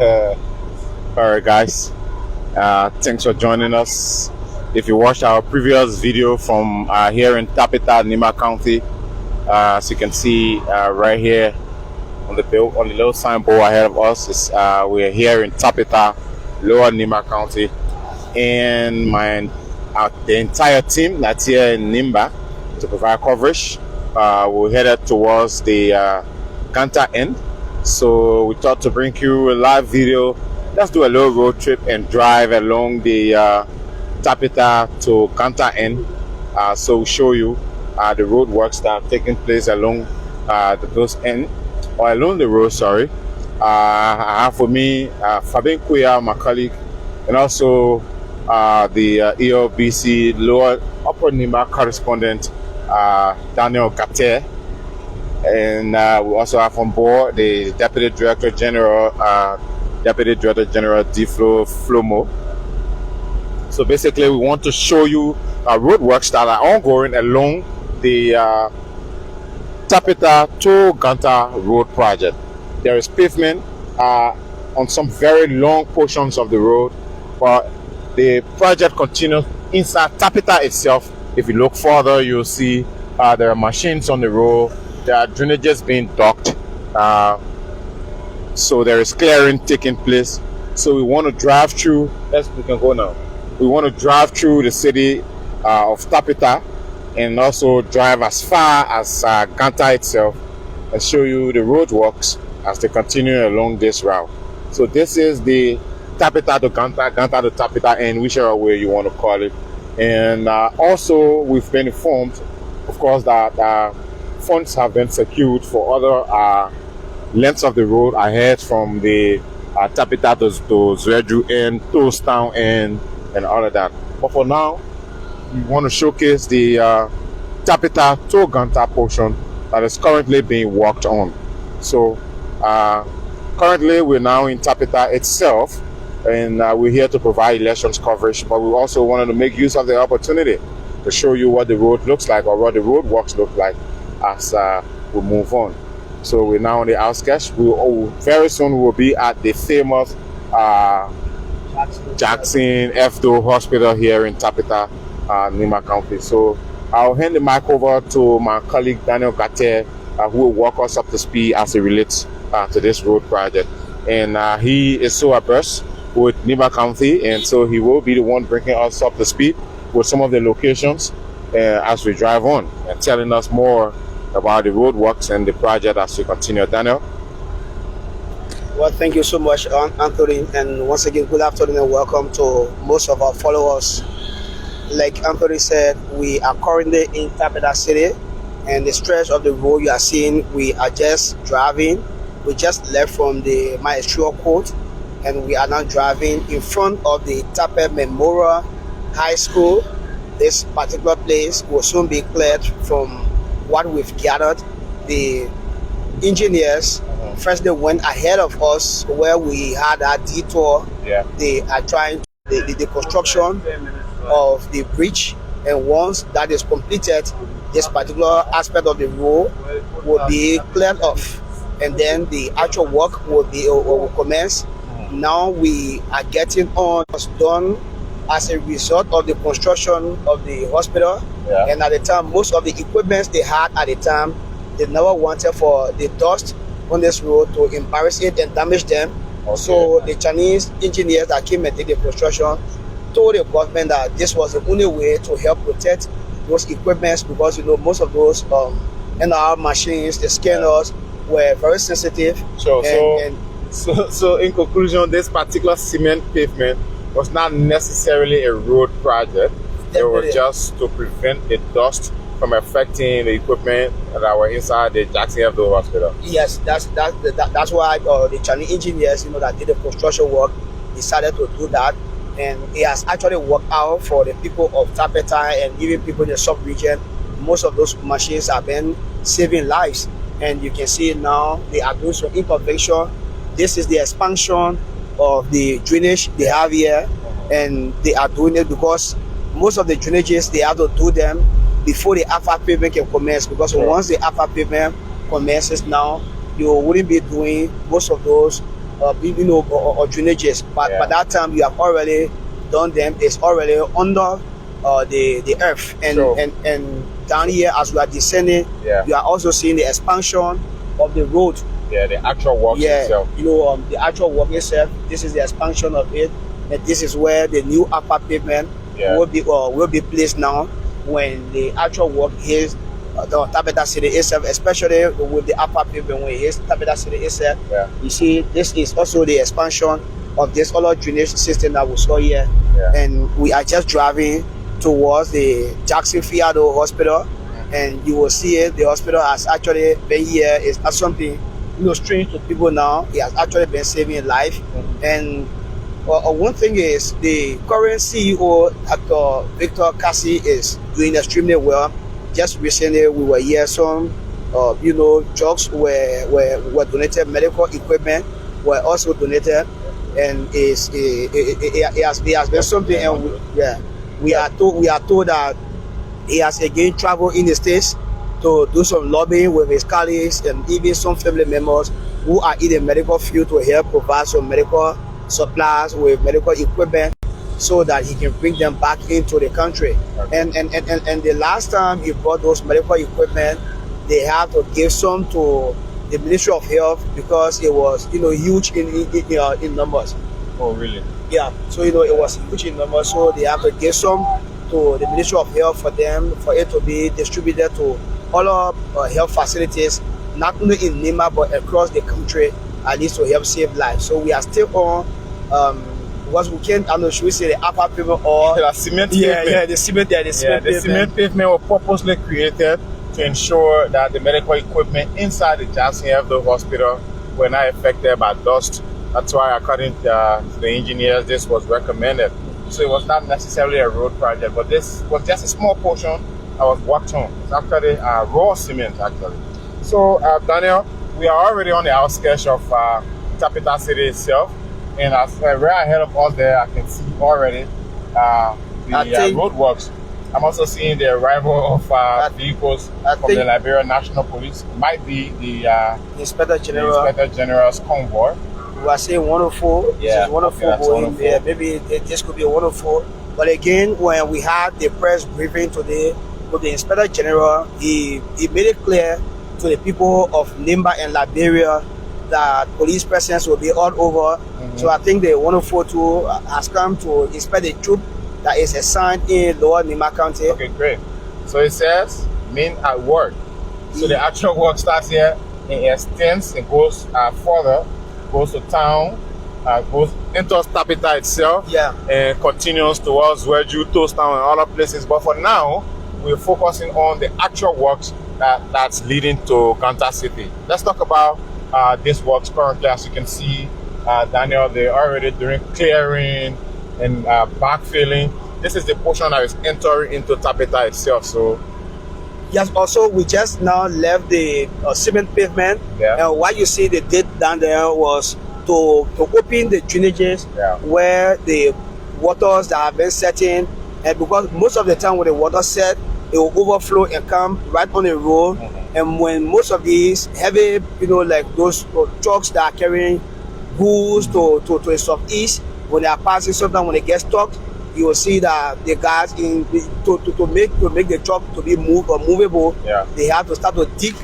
Alright guys, thanks for joining us. If you watched our previous video from here in Tapita, Nima County, as you can see right here on the little signboard ahead of us, we're here in Tapita, Lower Nima County, and the entire team that's here in Nimba to provide coverage. We're headed towards the Ganta end, so we thought to bring you a live video. Let's do a little road trip and drive along the Tapita to Ganta end. So we'll show you the road works that are taking place along those end, or along the road, sorry. I have with me Fabien Kuya, my colleague, and also the ELBC Lower Upper Nima correspondent, Daniel Ganta. And we also have on board the Deputy Director General Deflo Flomo. So basically, we want to show you roadworks that are ongoing along the Tapita to Ganta road project. There is pavement on some very long portions of the road, but the project continues inside Tapita itself. If you look further, you'll see there are machines on the road. There are drainages being docked. So there is clearing taking place. So we want to drive through. We can go now. We want to drive through the city of Tapita and also drive as far as Ganta itself and show you the roadworks as they continue along this route. So this is the Tapita to Ganta, Ganta to Tapita, and whichever way you want to call it. And also we've been informed, of course, that funds have been secured for other lengths of the road ahead from the Tapita to Zwerju and Tostown and all of that. But for now, we want to showcase the Tapita to Ganta portion that is currently being worked on. So currently we're now in Tapita itself, and we're here to provide elections coverage, but we also wanted to make use of the opportunity to show you what the road looks like, or what the road works look like as we move on. So we're now on the outskirts. Very soon we'll be at the famous Jackson Doe Hospital here in Tapita, Nima County. So I'll hand the mic over to my colleague Daniel Ganta, who will walk us up to speed as it relates to this road project. And he is so abreast with Nima County, and so he will be the one bringing us up to speed with some of the locations as we drive on and telling us more about the roadworks and the project as we continue. Daniel? Well, thank you so much, Anthony, and once again, good afternoon and welcome to most of our followers. Like Anthony said, we are currently in Tapita City, and the stretch of the road you are seeing, we are just driving. We just left from the Maestro Court, and we are now driving in front of the Tapita Memorial High School. This particular place will soon be cleared from what we've gathered. The engineers first, they went ahead of us where we had a detour. They are trying the construction of the bridge, and once that is completed, this particular aspect of the road will be cleared off, and then the actual work will commence. Now we are getting on. It was done as a result of the construction of the hospital, and at the time, most of the equipment they had at the time, they never wanted for the dust on this road to embarrass it and damage them. So the Chinese engineers that came and did the construction told the government that this was the only way to help protect those equipments, because most of those NR machines, the scanners, were very sensitive. So in conclusion, this particular cement pavement was not necessarily a road project. It was just to prevent the dust from affecting the equipment that were inside the Jackson Doe Hospital. Yes, that's why the Chinese engineers, that did the construction work, decided to do that, and it has actually worked out for the people of Tapita and even people in the sub-region. Most of those machines have been saving lives, and you can see now they are doing some intervention. This is the expansion of the drainage they have here, and they are doing it because most of the drainages they have to do them before the asphalt pavement can commence, because once the asphalt pavement commences now, you wouldn't be doing most of those or drainages. But by that time, you have already done them. It's already under the earth, and Sure. and down here as we are descending, you are also seeing the expansion of the road. Yeah, the actual works itself. The actual work itself. This is the expansion of it, and this is where the new upper pavement will be placed now when the actual work is the Tabeta City itself, especially with the upper pavement when it is Tabeta City itself. Yeah. You see, this is also the expansion of this other drainage system that we saw here, and we are just driving towards the Doe Hospital, and you will see it. The hospital has actually been here. It's not something strange to people now. It has actually been saving life. And one thing is the current CEO, Dr. Victor Cassie, is doing extremely well. Just recently, we were here. Some, drugs were donated. Medical equipment were also donated, and it has been something. And we are told that he has again traveled in the States to do some lobbying with his colleagues and even some family members who are in the medical field to help provide some medical supplies with medical equipment so that he can bring them back into the country. And the last time he brought those medical equipment, they have to give some to the Ministry of Health because it was huge in numbers. Oh, really? Yeah. So it was huge in numbers, so they have to give some to the Ministry of Health for it to be distributed to all our health facilities, not only in Nima but across the country, at least to help save lives. So we are still on what we can, I don't know, should we say the upper pavement or the cement pavement? The cement pavement was purposely created to ensure that the medical equipment inside the Doe Hospital were not affected by dust. That's why, according to the engineers, this was recommended. So it was not necessarily a road project, but this was just a small portion that was worked on. It's actually raw cement, actually. So, Daniel, we are already on the outskirts of Tabeta City itself, and as right ahead of us there, I can see already the roadworks. I'm also seeing the arrival of vehicles from the Liberian National Police. It might be the Inspector General's convoy. We are saying 104. Yeah, this is 104 going there. Maybe this could be 104. But again, when we had the press briefing today with the Inspector General, he made it clear to the people of Nimba and Liberia that police presence will be all over. So I think the 104 too has come to inspect the troop that is assigned in Lower Nimba County. Okay, great. So it says men at work. So the actual work starts here and extends and goes further, goes to town, goes into Tabeta itself, and continues towards Weju, Tostown, and other places. But for now, we're focusing on the actual works that's leading to Ganta City. Let's talk about this works currently. As you can see, Daniel, they're already doing clearing and backfilling. This is the portion that is entering into Tabeta itself. So yes, also we just now left the cement pavement, and what you see they did down there was to open the drainages where the waters that have been setting, and because most of the time when the water set, it will overflow and come right on the road. And when most of these heavy, like those trucks that are carrying goods to the southeast, when they are passing, sometimes when they get stuck, you will see that the guys to make the truck to be movable, they have to start to dig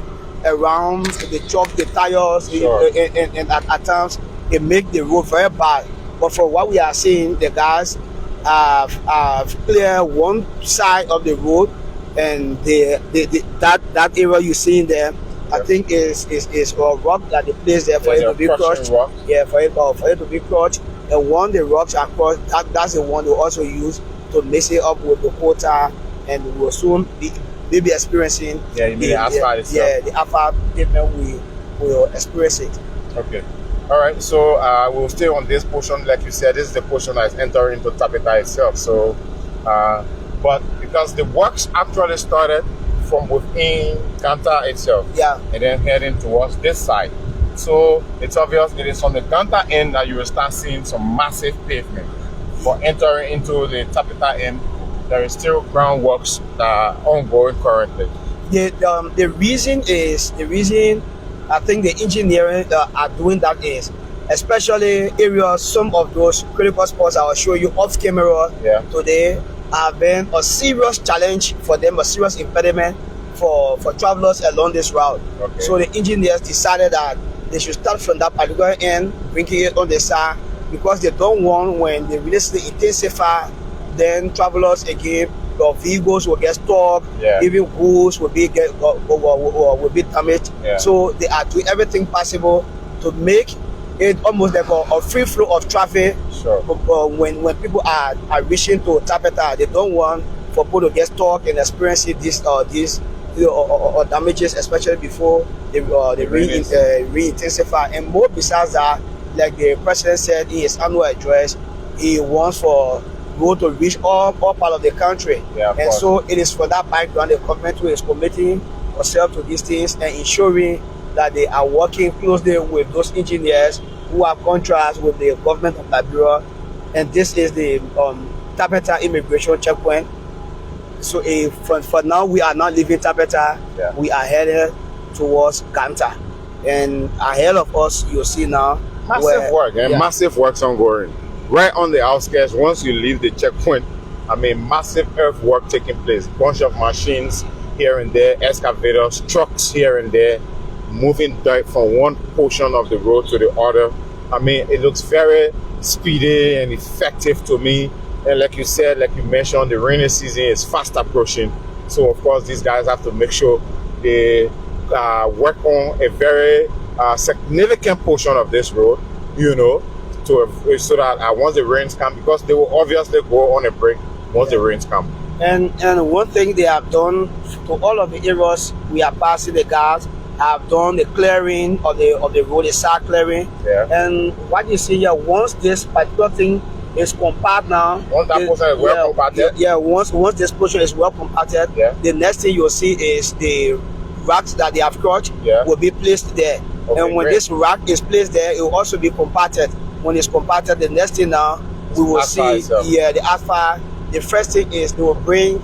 around the truck, the tires, and at times it make the road very bad. But for what we are seeing, the guys have cleared one side of the road, and that area you see in there, I think is rock that they place there for it to be crushed. Yeah, for it to be crushed. And when the rocks are crushed, that's the one they also use to mix it up with the quota, and we will soon be experiencing the asphalt itself. Yeah, the asphalt pavement we will experience it. Okay. All right, so we'll stay on this portion. Like you said, this is the portion that is entering into Tabeta itself. So, but because the works actually started from within Ganta itself, and then heading towards this side. So it's obvious it is on the Ganta end that you will start seeing some massive pavement. For entering into the Tabeta end, there is still groundworks that are ongoing currently. The reason I think the engineering are doing that is especially areas, some of those critical spots I will show you off camera today have been a serious challenge for them, a serious impediment for travelers along this route. Okay. So the engineers decided that they should start from that particular end, bringing it on the side, because they don't want, when they release the intensify, then travelers again, the vehicles will get stuck, even goods will be damaged. So they are doing everything possible to make it almost like a free flow of traffic. When people are reaching to Tapeta, they don't want for people to get stuck and experiencing this or damages, especially before they re-intensify. And more besides that, like the president said in his annual address, he wants for road to reach all part of the country. And so it is for that background the government who is committing herself to these things and ensuring that they are working closely with those engineers who have contracts with the government of Liberia. And this is the Tapeta immigration checkpoint. So for now, we are not leaving Tapeta. We are headed towards Ganta. And ahead of us, you'll see now massive works ongoing. Right on the outskirts, once you leave the checkpoint, I mean, massive earthwork taking place. Bunch of machines here and there, excavators, trucks here and there, moving dirt from one portion of the road to the other. I mean, it looks very speedy and effective to me. And like you said, like you mentioned, the rainy season is fast approaching. So of course, these guys have to make sure they work on a very significant portion of this road, you know, so that once the rains come, because they will obviously go on a break once the rains come. And one thing they have done to all of the areas we are passing, the guards have done the clearing of the road, the side clearing. And what you see here, once this particular thing is compact now, once that portion is well compacted, once this portion is well compacted, the next thing you'll see is the racks that they have crushed will be placed there. And when this rack is placed there, it will also be compacted. When it's compacted, the next thing now we will see the asphalt. The first thing is they will bring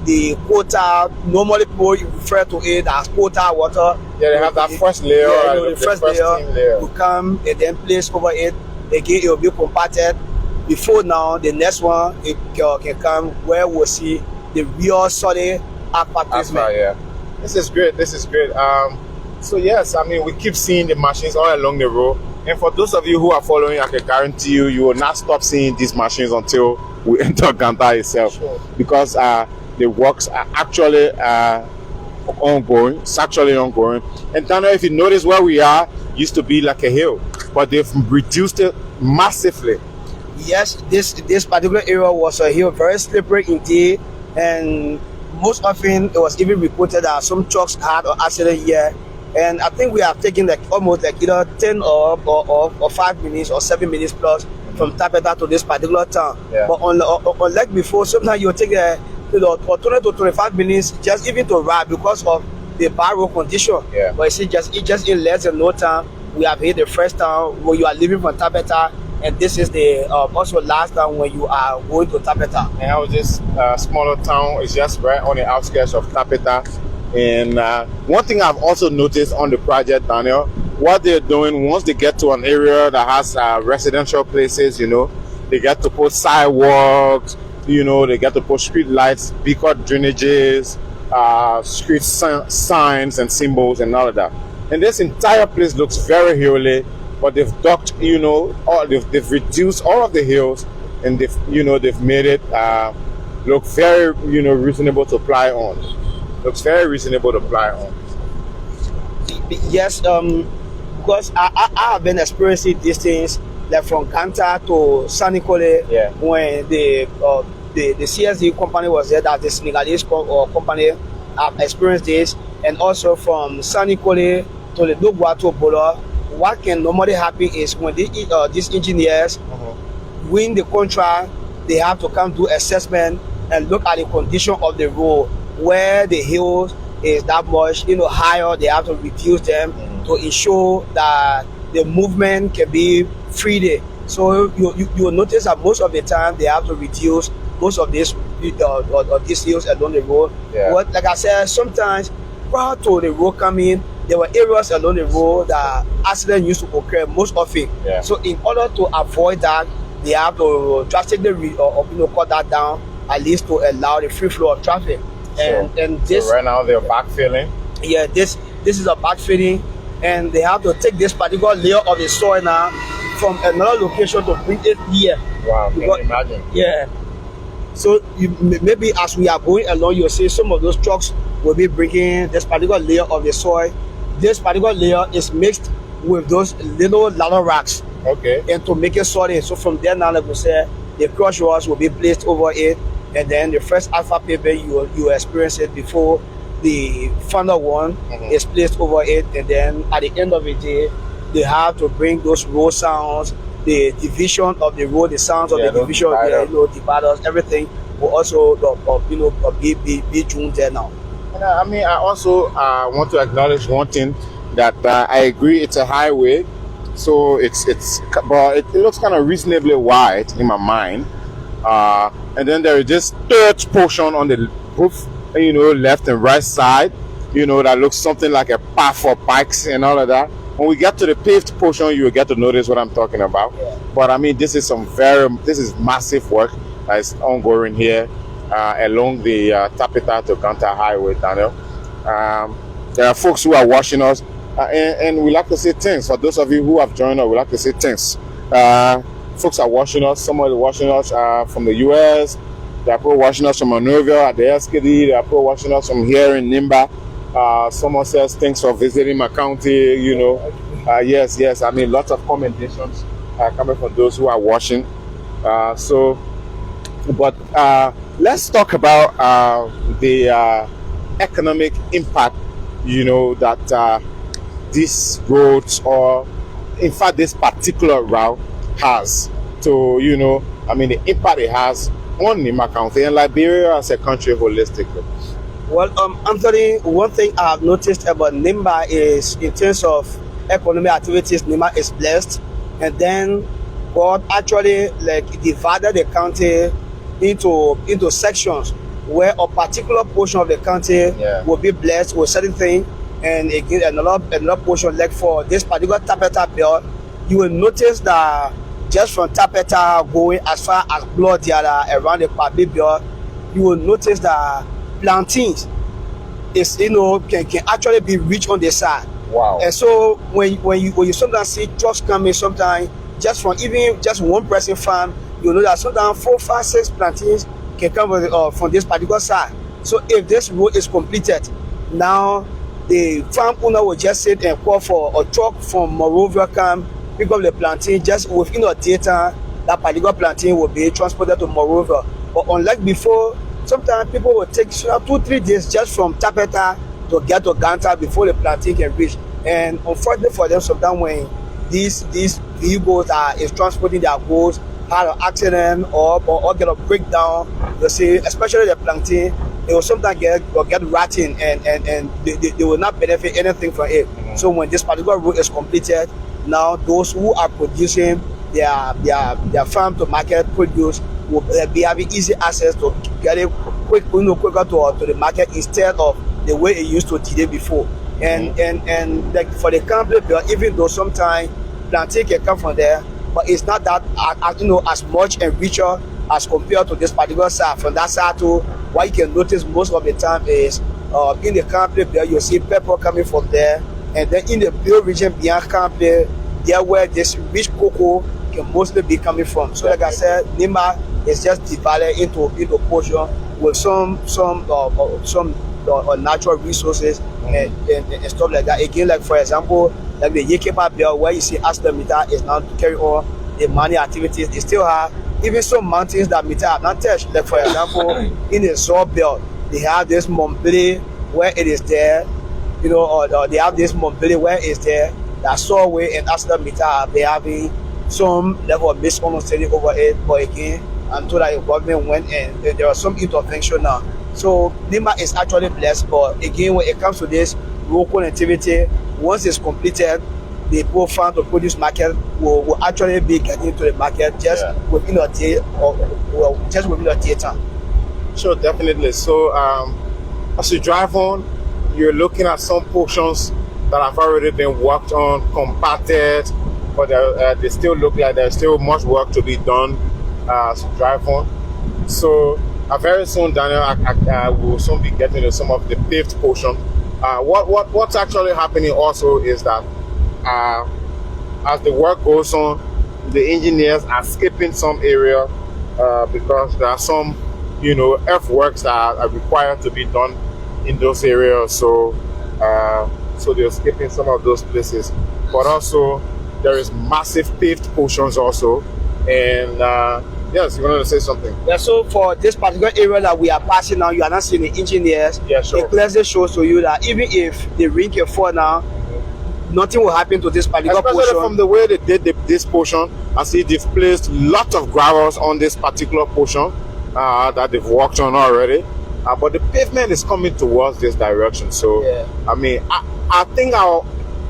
the quota. Normally people refer to it as quota water. They have that first layer. The first layer will come and then place over it. Again, it will be compacted. Before now, the next one it can come where we'll see the real solid asphalt. This is great. This is great. So yes, I mean, we keep seeing the machines all along the road. And for those of you who are following, I can guarantee you, you will not stop seeing these machines until we enter Ganta itself. Because the works are actually ongoing. It's actually ongoing. And Daniel, if you notice where we are, used to be like a hill, but they've reduced it massively. Yes, this particular area was a hill, very slippery indeed, and most often it was even reported that some trucks had an accident here. And I think we have taken like almost like either 10 or 5 minutes or 7 minutes plus from Tapeta to this particular town. But unlike before, sometimes you take 20 to 25 minutes just even to ride because of the bad road condition. But you see, just in less than no time, we have hit the first town where you are leaving from Tapeta, and this is the also last town when you are going to Tapeta. And how this smaller town is just right on the outskirts of Tapeta. And one thing I've also noticed on the project, Daniel, what they're doing once they get to an area that has residential places, you know, they get to put sidewalks, you know, they get to put street lights, beacon drainages, street signs and symbols and all of that. And this entire place looks very hilly, but they've docked, you know, they've reduced all of the hills, and they've made it look very, you know, reasonable to fly on. Looks very reasonable to fly on. Yes, because I have been experiencing these things like from Ganta to Sanikole when the CSD company was there, that the Senegalese company. I've experienced this, and also from Sanikole to the Dogwa to Bola. What can normally happen is when these engineers win the contract, they have to come do assessment and look at the condition of the road. Where the hills is that much, you know, higher, they have to reduce them to ensure that the movement can be free. So you notice that most of the time they have to reduce most of these hills along the road. But like I said, sometimes prior to the road coming, there were areas along the road that accidents used to occur most often. Yeah. So in order to avoid that, they have to drastically cut that down, at least to allow the free flow of traffic. And this, so right now they're backfilling. Yeah, this is a backfilling, and they have to take this particular layer of the soil now from another location to bring it here. Wow, can you imagine? Yeah. So maybe as we are going along, you'll see some of those trucks will be bringing this particular layer of the soil. This particular layer is mixed with those little ladder racks. Okay. And to make it solid. So from there now, like we say, the crush rods will be placed over it, and then the first alpha pavement you experience it before the final one is placed over it, and then at the end of the day, they have to bring those road sounds, the division of the road, the sounds of the division, dividers, everything will also be tuned there now. And I mean, I also want to acknowledge one thing, that I agree it's a highway, so but it looks kind of reasonably wide in my mind. And then there is this third portion on the roof, left and right side, that looks something like a path for bikes and all of that. When we get to the paved portion, you will get to notice what I'm talking about. Yeah. But I mean, this is massive work that is ongoing here along the Tapita to Ganta highway, Daniel. There are folks who are watching us, and we like to say thanks. For those of you who have joined us, we like to say thanks. Folks are watching us. Some are watching us from the US. There are people watching us from Monrovia at the SKD. There are people watching us from here in Nimba. Someone says thanks for visiting my county. Yes. I mean, lots of commendations coming from those who are watching. But let's talk about the economic impact, that these roads, or in fact this particular route, has to, the impact it has on Nimba County and Liberia as a country holistically. Well, Anthony, one thing I have noticed about Nimba is, in terms of economic activities, Nimba is blessed. And then God actually divided the county into sections where a particular portion of the county will be blessed with certain things, and again another portion, like for this particular Tapeta belt, you will notice that just from Tapeta going as far as Blood around the Pavement belt, you will notice that plantains is can actually be reached on the side. Wow. And so when you sometimes see trucks coming, sometimes just from even just one person farm, you know that sometimes 4, 5, 6 plantains can come from this particular side. So if this road is completed, now the farm owner will just sit and call for a truck from Monrovia, come pick up the plantain. Just within a data, that particular plantain will be transported to Monrovia. But unlike before, sometimes people will take 2-3 days just from Tapeta to get to Ganta before the plantain can reach. And unfortunately for them, sometimes when these vehicles is transporting their goods, had an accident or get a breakdown, you see, especially the plantain, it will sometimes get rotting, and they will not benefit anything from it. So when this particular road is completed, now those who are producing their farm to market produce will be having easy access to get it quicker to the market, instead of the way it used to today before. And like for the company, even though sometimes plantain can come from there, but it's not that as much and richer as compared to this particular side. From that side to what you can notice most of the time is in the company there, you see pepper coming from there, and then in the Bill region beyond company, there where this rich cocoa can mostly be coming from. So like I said, Nimba is just divided into portion with some natural resources and stuff like that. Again, like for example, like the Sacleapea belt, where you see Aston Meter is now to carry on the mining activities. They still have even some mountains that Meter have not touched. Like for example, in the Zuolay belt, they have this Montbellier where it is there, or they have this Montbellier where it's there. That Zuolay and Aston Meter they having some level of misunderstanding over it. But again, until the government went and there was some intervention now. So Nimba is actually blessed. But again, when it comes to this road connectivity, once it's completed, the poor farm to produce market will actually be getting into the market just within a day, or just within a day time. Sure, definitely. So as you drive on, you're looking at some portions that have already been worked on, compacted, but they still look like there's still much work to be done to drive on. So very soon, Daniel, I will soon be getting to some of the paved portion. What's actually happening also is that as the work goes on, the engineers are skipping some area because there are some, earthworks that are required to be done in those areas. So they're skipping some of those places. But also, there is massive paved portions also. And yes, you wanted to say something? Yeah, so for this particular area that we are passing now, you are not seeing the engineers. Yeah, sure. It clearly shows to you that even if the rain can fall now, nothing will happen to this particular Especially portion. from the way they did this portion, I see they've placed lots of gravels on this particular portion that they've worked on already. But the pavement is coming towards this direction. So, Yeah. I mean, I think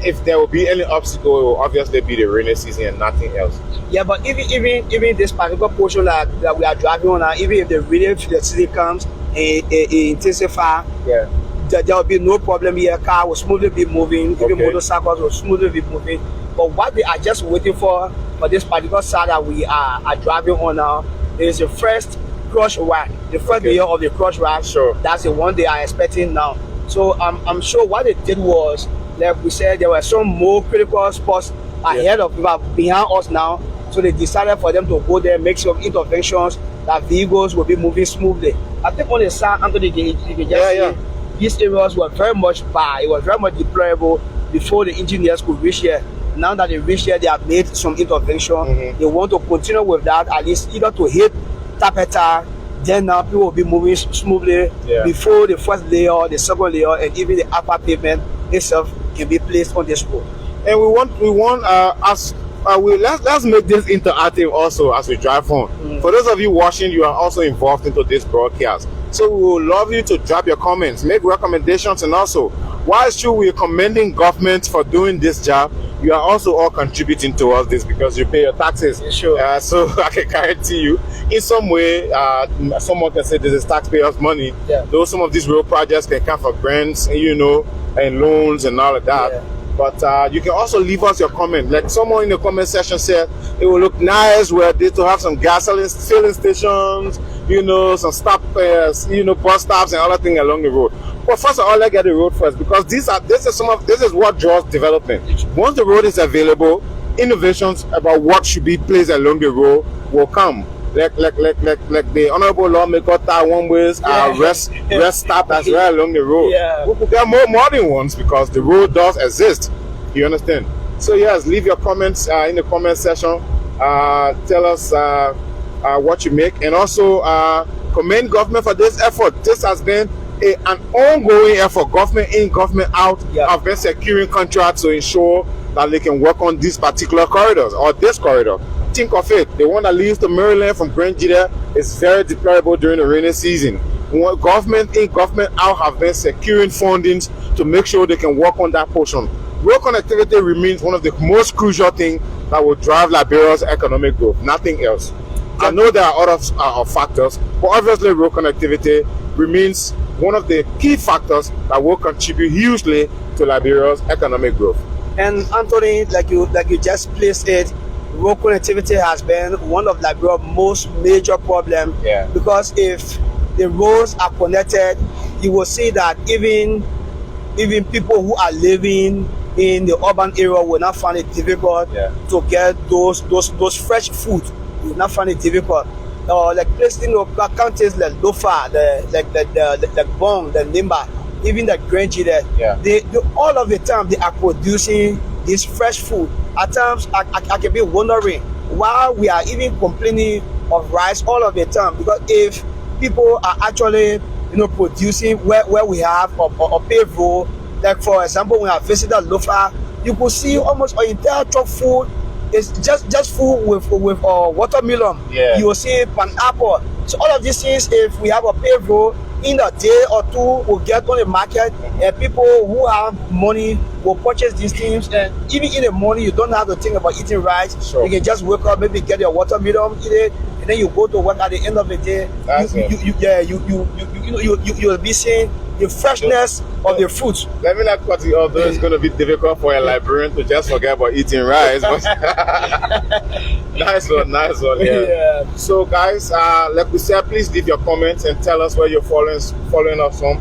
if there will be any obstacle, it will obviously be the rainy season and nothing else. Yeah, but even this particular portion that we are driving on now, even if the rainy season comes and intensify, Yeah. there will be no problem here. Car will smoothly be moving, even Okay. motorcycles will smoothly be moving. But what they are just waiting for this particular side that we are driving on now is the first crush rack, the first layer of the crush rack. Sure. That's the one they are expecting now. So I'm sure what they did was, like we said, there were some more critical spots ahead of behind us now. So they decided for them to go there, make some interventions that vehicles will be moving smoothly. I think on the side, Anthony, you can just see these areas were very much bad. It was very much deplorable before the engineers could reach here. Now that they reach here, they have made some intervention. They want to continue with that, at least either to hit Tapeta, then now people will be moving smoothly before the first layer, the second layer, and even the upper pavement itself can be placed on this road. And we want let's make this interactive also as we drive on. For those of you watching, you are also involved into this broadcast. So we would love you to drop your comments, make recommendations, and also, whilst we are commending government for doing this job, you are also all contributing towards this because you pay your taxes. Sure. So I can guarantee you, in some way, someone can say this is taxpayers' money. Yeah. Though some of these road projects can come for grants, and loans and all of that. Yeah. But you can also leave us your comment. Like someone in the comment section said, it will look nice where they to have some gasoline filling stations, some stop, bus stops and other things along the road. But first of all, let's get the road first because this is what draws development. Once the road is available, innovations about what should be placed along the road will come. Like the honorable lawmaker one ways rest stop that's right along the road. Yeah. We could get more modern ones because the road does exist. You understand? So yes, leave your comments in the comment section. Tell us what you make, and also commend government for this effort. This has been an ongoing effort. Government in, government out have been securing contracts to ensure that they can work on these particular corridors or this corridor. Think of it, the one that leads to Maryland from Ganta is very deplorable during the rainy season. Government in, government out have been securing fundings to make sure they can work on that portion. Road connectivity remains one of the most crucial things that will drive Liberia's economic growth, nothing else. I know there are other factors, but obviously road connectivity remains one of the key factors that will contribute hugely to Liberia's economic growth. And Anthony, like you just placed it, road connectivity has been one of Liberia's most major problems. Yeah. Because if the roads are connected, you will see that even people who are living in the urban area will not find it difficult to get those fresh food. You will not find it difficult. Like places in counties like Lofa, the Bong, the Nimba, even the Grange there, they all of the time they are producing this fresh food. At times I can be wondering why we are even complaining of rice all of the time, because if people are actually producing where we have a paved road, like for example when I visited Lofa, you could see almost an entire truck full. It's just full with watermelon. Yeah. You will see pineapple. So all of these things, if we have a paved road, in a day or two we'll get on the market, and people who have money will purchase these things. And even in the morning, you don't have to think about eating rice. Sure. You can just wake up, maybe get your watermelon, eat it, and then you go to work. At the end of the day, you'll be seeing the freshness of the fruit. Let me not cut you off, though it's going to be difficult for a Liberian to just forget about eating rice. But nice one, yeah. So guys, like we said, please leave your comments and tell us where you're following us from.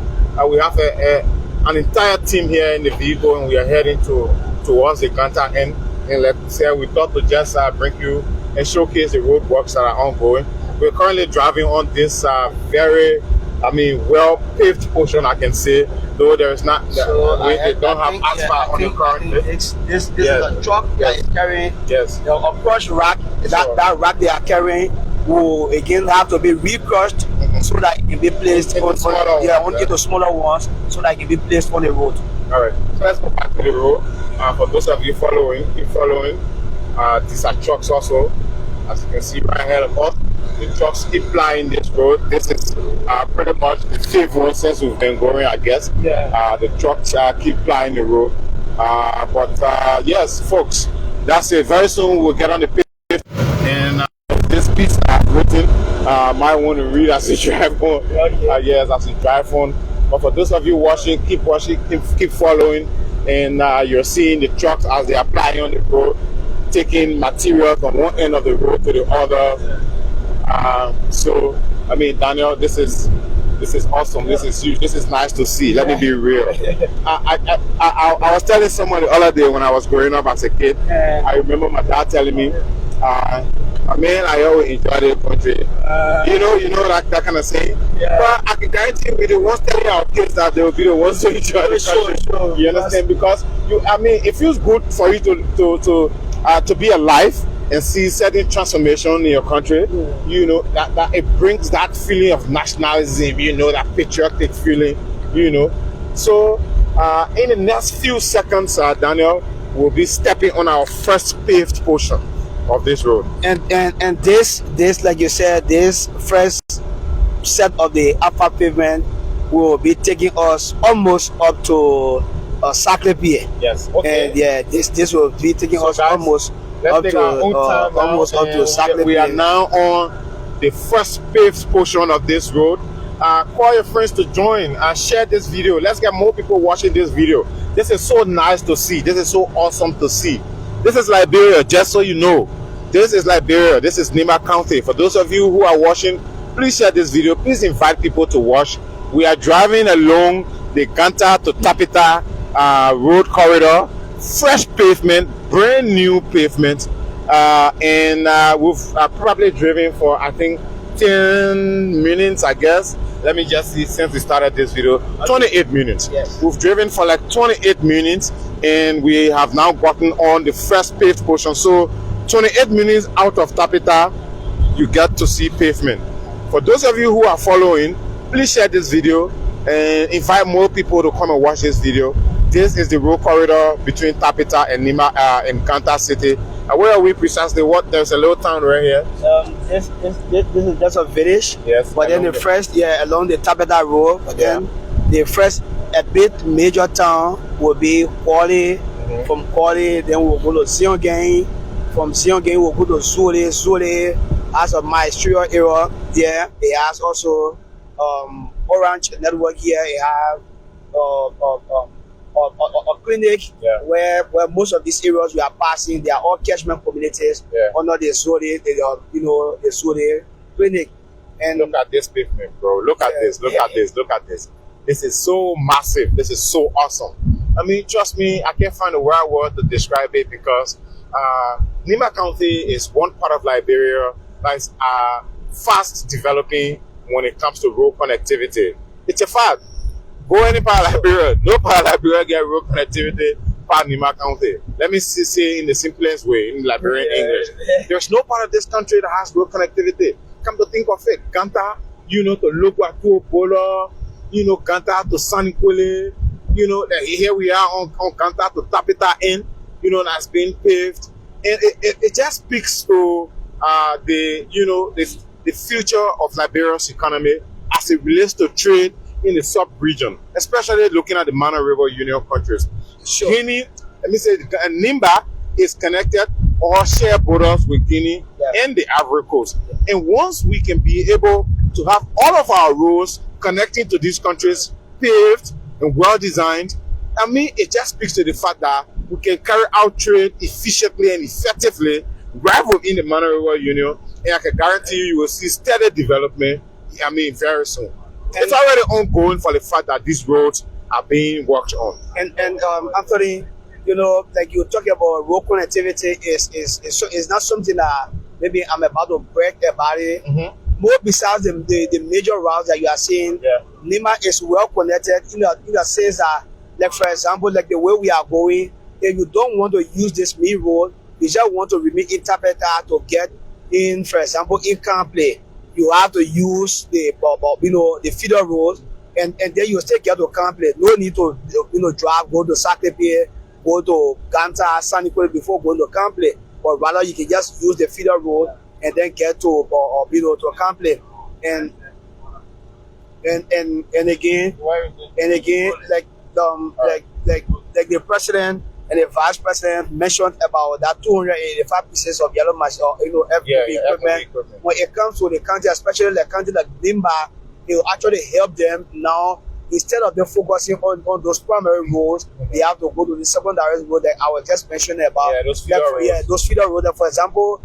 We have an entire team here in the vehicle, and we are heading towards the Ganta end. And like we said, we thought to just bring you and showcase the roadworks that are ongoing. We're currently driving on this very, well-paved portion, I can say, though there is not, they don't have asphalt on the current. This is a truck that is carrying a crushed rack. That rack they are carrying will again have to be re-crushed so that it can be placed into smaller ones, so that it can be placed on the road. All right, so let's go back to the road. For those of you keep following. These are trucks also, as you can see right here. The trucks keep plying this road. This is pretty much the fifth road since we've been going, I guess. The trucks keep plying the road. But yes, folks, that's it. Very soon we'll get on the pavement, and this piece I've written, might want to read as you drive on. Yes, as you drive on. But for those of you watching, keep following, and you're seeing the trucks as they are plying on the road, taking material from one end of the road to the other. So Daniel, this is awesome. This is huge. This is nice to see. Let me be real. I was telling someone the other day when I was growing up as a kid. I remember my dad telling me, I always enjoy the country. You know that kind of saying. But I can guarantee you, we're the ones telling our kids that they will be the ones to enjoy the country. You understand? Because it feels good for you to be alive and see certain transformation in your country. That it brings that feeling of nationalism, that patriotic feeling, So in the next few seconds, Daniel, we'll be stepping on our first paved portion of this road. And this, like you said, this first set of the upper pavement will be taking us almost up to Sacleapea. Yes. Okay. And this will be taking us almost up to Sacleapea. We are now on the first paved portion of this road. Call your friends to join and share this video. Let's get more people watching this video. This is so nice to see. This is so awesome to see. This is Liberia, just so you know. This is Liberia. This is Nima County. For those of you who are watching, please share this video. Please invite people to watch. We are driving along the Ganta to Tapita road corridor. Fresh pavement, brand new pavement. And we've probably driven for, I think, 10 minutes, I guess. Let me just see, since we started this video, 28 minutes. Yes. We've driven for like 28 minutes, and we have now gotten on the first paved portion. So 28 minutes out of Tapita, you get to see pavement. For those of you who are following, please share this video and invite more people to come and watch this video. This is the road corridor between Tapita and Nima and Ganta City. Where are we precisely? There's a little town right here. This is just a village. Yes. But then along the Tapita road. But then the first a bit major town will be Kwale. From Kwale, then we'll go to Siongain. From Siongain, we'll go to Zuolay. Zuolay has a maestro area there. It has also Orange Network here. It has a clinic where most of these areas we are passing, they are all catchment communities under the Zuolay, the Zuolay Clinic. And look at this pavement, bro. Look at this. Look at this. Look at this. This is so massive. This is so awesome. Trust me, I can't find a right word to describe it, because Nima County is one part of Liberia that is fast developing when it comes to road connectivity. It's a fact. Go any part of Liberia, no part of Liberia get road connectivity part Nima County. Let me say in the simplest way, in Liberian English. There's no part of this country that has road connectivity. Come to think of it, Ganta, to Lugwa to Bola, Ganta to Sanikwele, here we are on Ganta to Tapita Inn, that's being paved. And it just speaks to the future of Liberia's economy as it relates to trade in the sub-region, especially looking at the Wiah River Union countries. Sure. Guinea, let me say, Nimba is connected or share borders with Guinea and the Ivory Coast. And once we can be able to have all of our roads connecting to these countries paved and well designed. I mean, it just speaks to the fact that we can carry out trade efficiently and effectively right within the Wiah River Union, and I can guarantee you will see steady development. I mean, very soon. And it's already ongoing for the fact that these roads are being worked on. And Anthony, you know, like you're talking about road connectivity is not something that maybe I'm about to break about it. More besides the major routes that you are seeing, Nima is well connected in the sense that, like for example, like the way we are going, if you don't want to use this main road, you just want to remain interpreter to get in, for example, in Campley, you have to use the the feeder road, and then you still get to Campley. No need to drive, go to Sacleapea, go to Ganta, Sacleapea before going to Campley, but rather you can just use the feeder road and then get to to Campley. And again, like the president and the vice president mentioned about that 285 pieces of yellow machine or equipment. When it comes to the county, especially the county like Limba, it will actually help them now. Instead of them focusing on those primary roads, they have to go to the secondary road that I was just mentioning about. Those feeder roads. Those feeder roads. For example,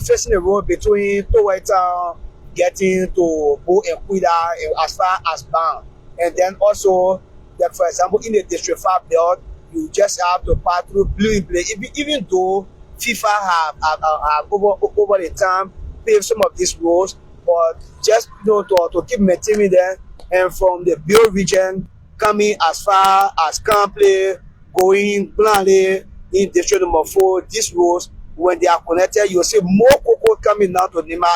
facing the road between Towaita, getting to Bo and Quida as far as Bang. And then also, like for example, in the District 5 belt, you just have to pass through Blue Play. Even though FIFA have over the time paved some of these roads, but just to keep maintaining them. And from the Bill region coming as far as Campley, going Blanley in District number 4, these roads, when they are connected, you'll see more cocoa coming down to Nima,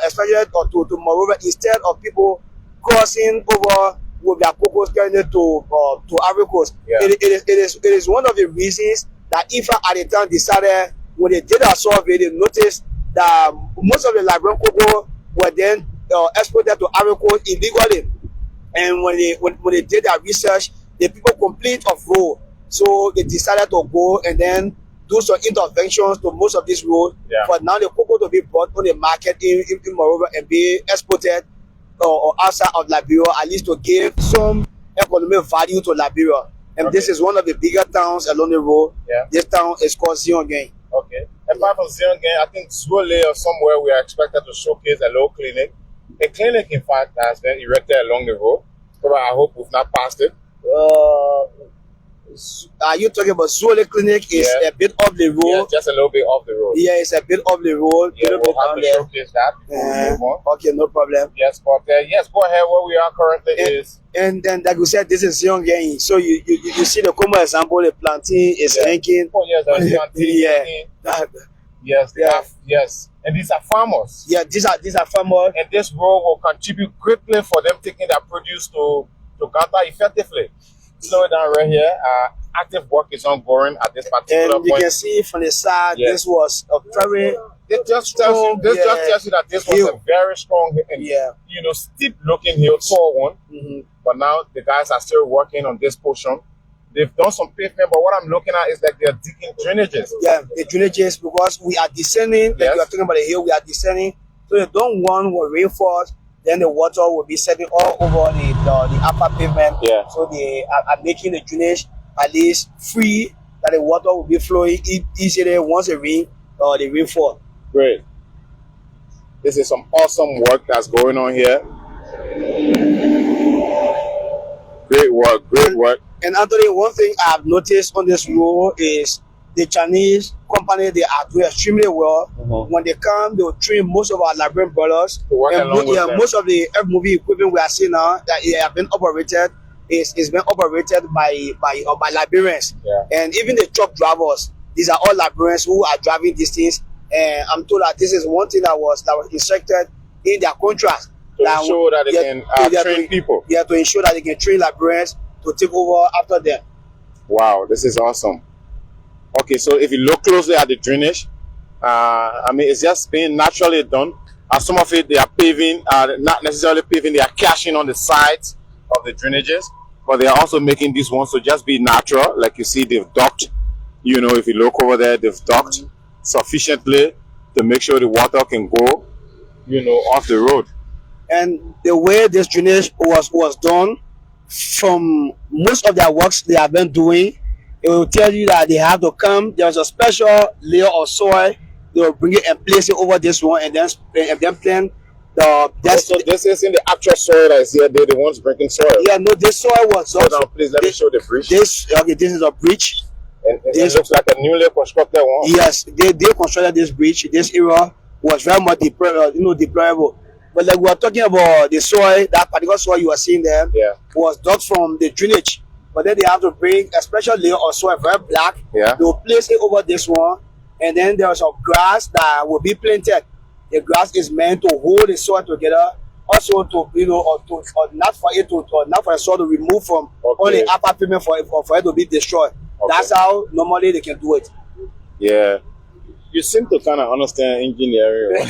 especially to Moreover, instead of people crossing over with their cocos carrying it to Ivory Coast. It is one of the reasons that IFA at the time decided, when they did a survey, they noticed that most of the Liberian cocoa were then exported to Ivory Coast illegally. And when they did their research, the people complained of road. So they decided to go and then do some interventions to most of these roads. But now the cocoa to be brought on the market in Moreover and be exported or outside of Liberia, at least to give some economic value to Liberia. And this is one of the bigger towns along the road. This town is called Ziongen. Okay. Apart from Ziongen, I think Zuolay or somewhere we are expected to showcase a low clinic. A clinic, in fact, has been erected along the road. So I hope we've not passed it. Are you talking about Zuolay Clinic? Is a bit off the road. Yeah, just a little bit off the road. Yeah, it's a bit off the road. Yeah, we'll have to showcase that before we move on. Okay, no problem. Yes, but yes, go ahead. Where we are currently is. And then, like we said, this is Ziongen. So you see the common example, the plantain is hanging. Oh yes, the plantain. Yes. And these are farmers. Yeah, these are farmers. And this road will contribute greatly for them taking their produce to Ganta effectively. Slow it down right here. Active work is ongoing at this particular point. And you can see from the side, this was a very. This just tells you that this was a very strong and steep looking hill, tall one. But now the guys are still working on this portion. They've done some pavement, but what I'm looking at is that they're digging drainages. Yeah, the drainages, because we are descending, like you are talking about the hill, we are descending. So they don't want when rainfall, then the water will be setting all over the upper pavement. So they are making the drainage at least free, that the water will be flowing easily once the rainfall. Great. This is some awesome work that's going on here. Great work. And Anthony, one thing I've noticed on this road is the Chinese company, they are doing extremely well. When they come, they will train most of our Liberian brothers. Most of the movie equipment we are seeing now that it have been operated is been operated by Liberians. And even the truck drivers, these are all Liberians who are driving these things. And I'm told that this is one thing that was instructed in their contract. To ensure that they can train people. Yeah, to ensure that they can train Liberians to take over after them. Wow, this is awesome. Okay, so if you look closely at the drainage, I mean, it's just being naturally done. Some of it, they are paving, not necessarily paving, they are cashing on the sides of the drainages, but they are also making these ones to just be natural. Like you see, they've docked, if you look over there, they've docked sufficiently to make sure the water can go, off the road. And the way this drainage was done, from most of their works they have been doing, it will tell you that they have to come. There's a special layer of soil. They will bring it and place it over this one, and then plant the. So this is in the actual soil that is here. They're the ones breaking soil. Yeah, no, this soil was. Hold on, please let me show the bridge. This is a bridge. And this looks like a newly constructed one. Yes, they constructed this bridge. This area was very much deplorable. But like we are talking about the soil, that particular soil you are seeing there, was dug from the drainage. But then they have to bring a special layer of soil, very black. Yeah. They will place it over this one, and then there's some grass that will be planted. The grass is meant to hold the soil together, also to or not for the soil to remove from all the upper pavement for it to be destroyed. Okay. That's how normally they can do it. Yeah. You seem to kind of understand engineering.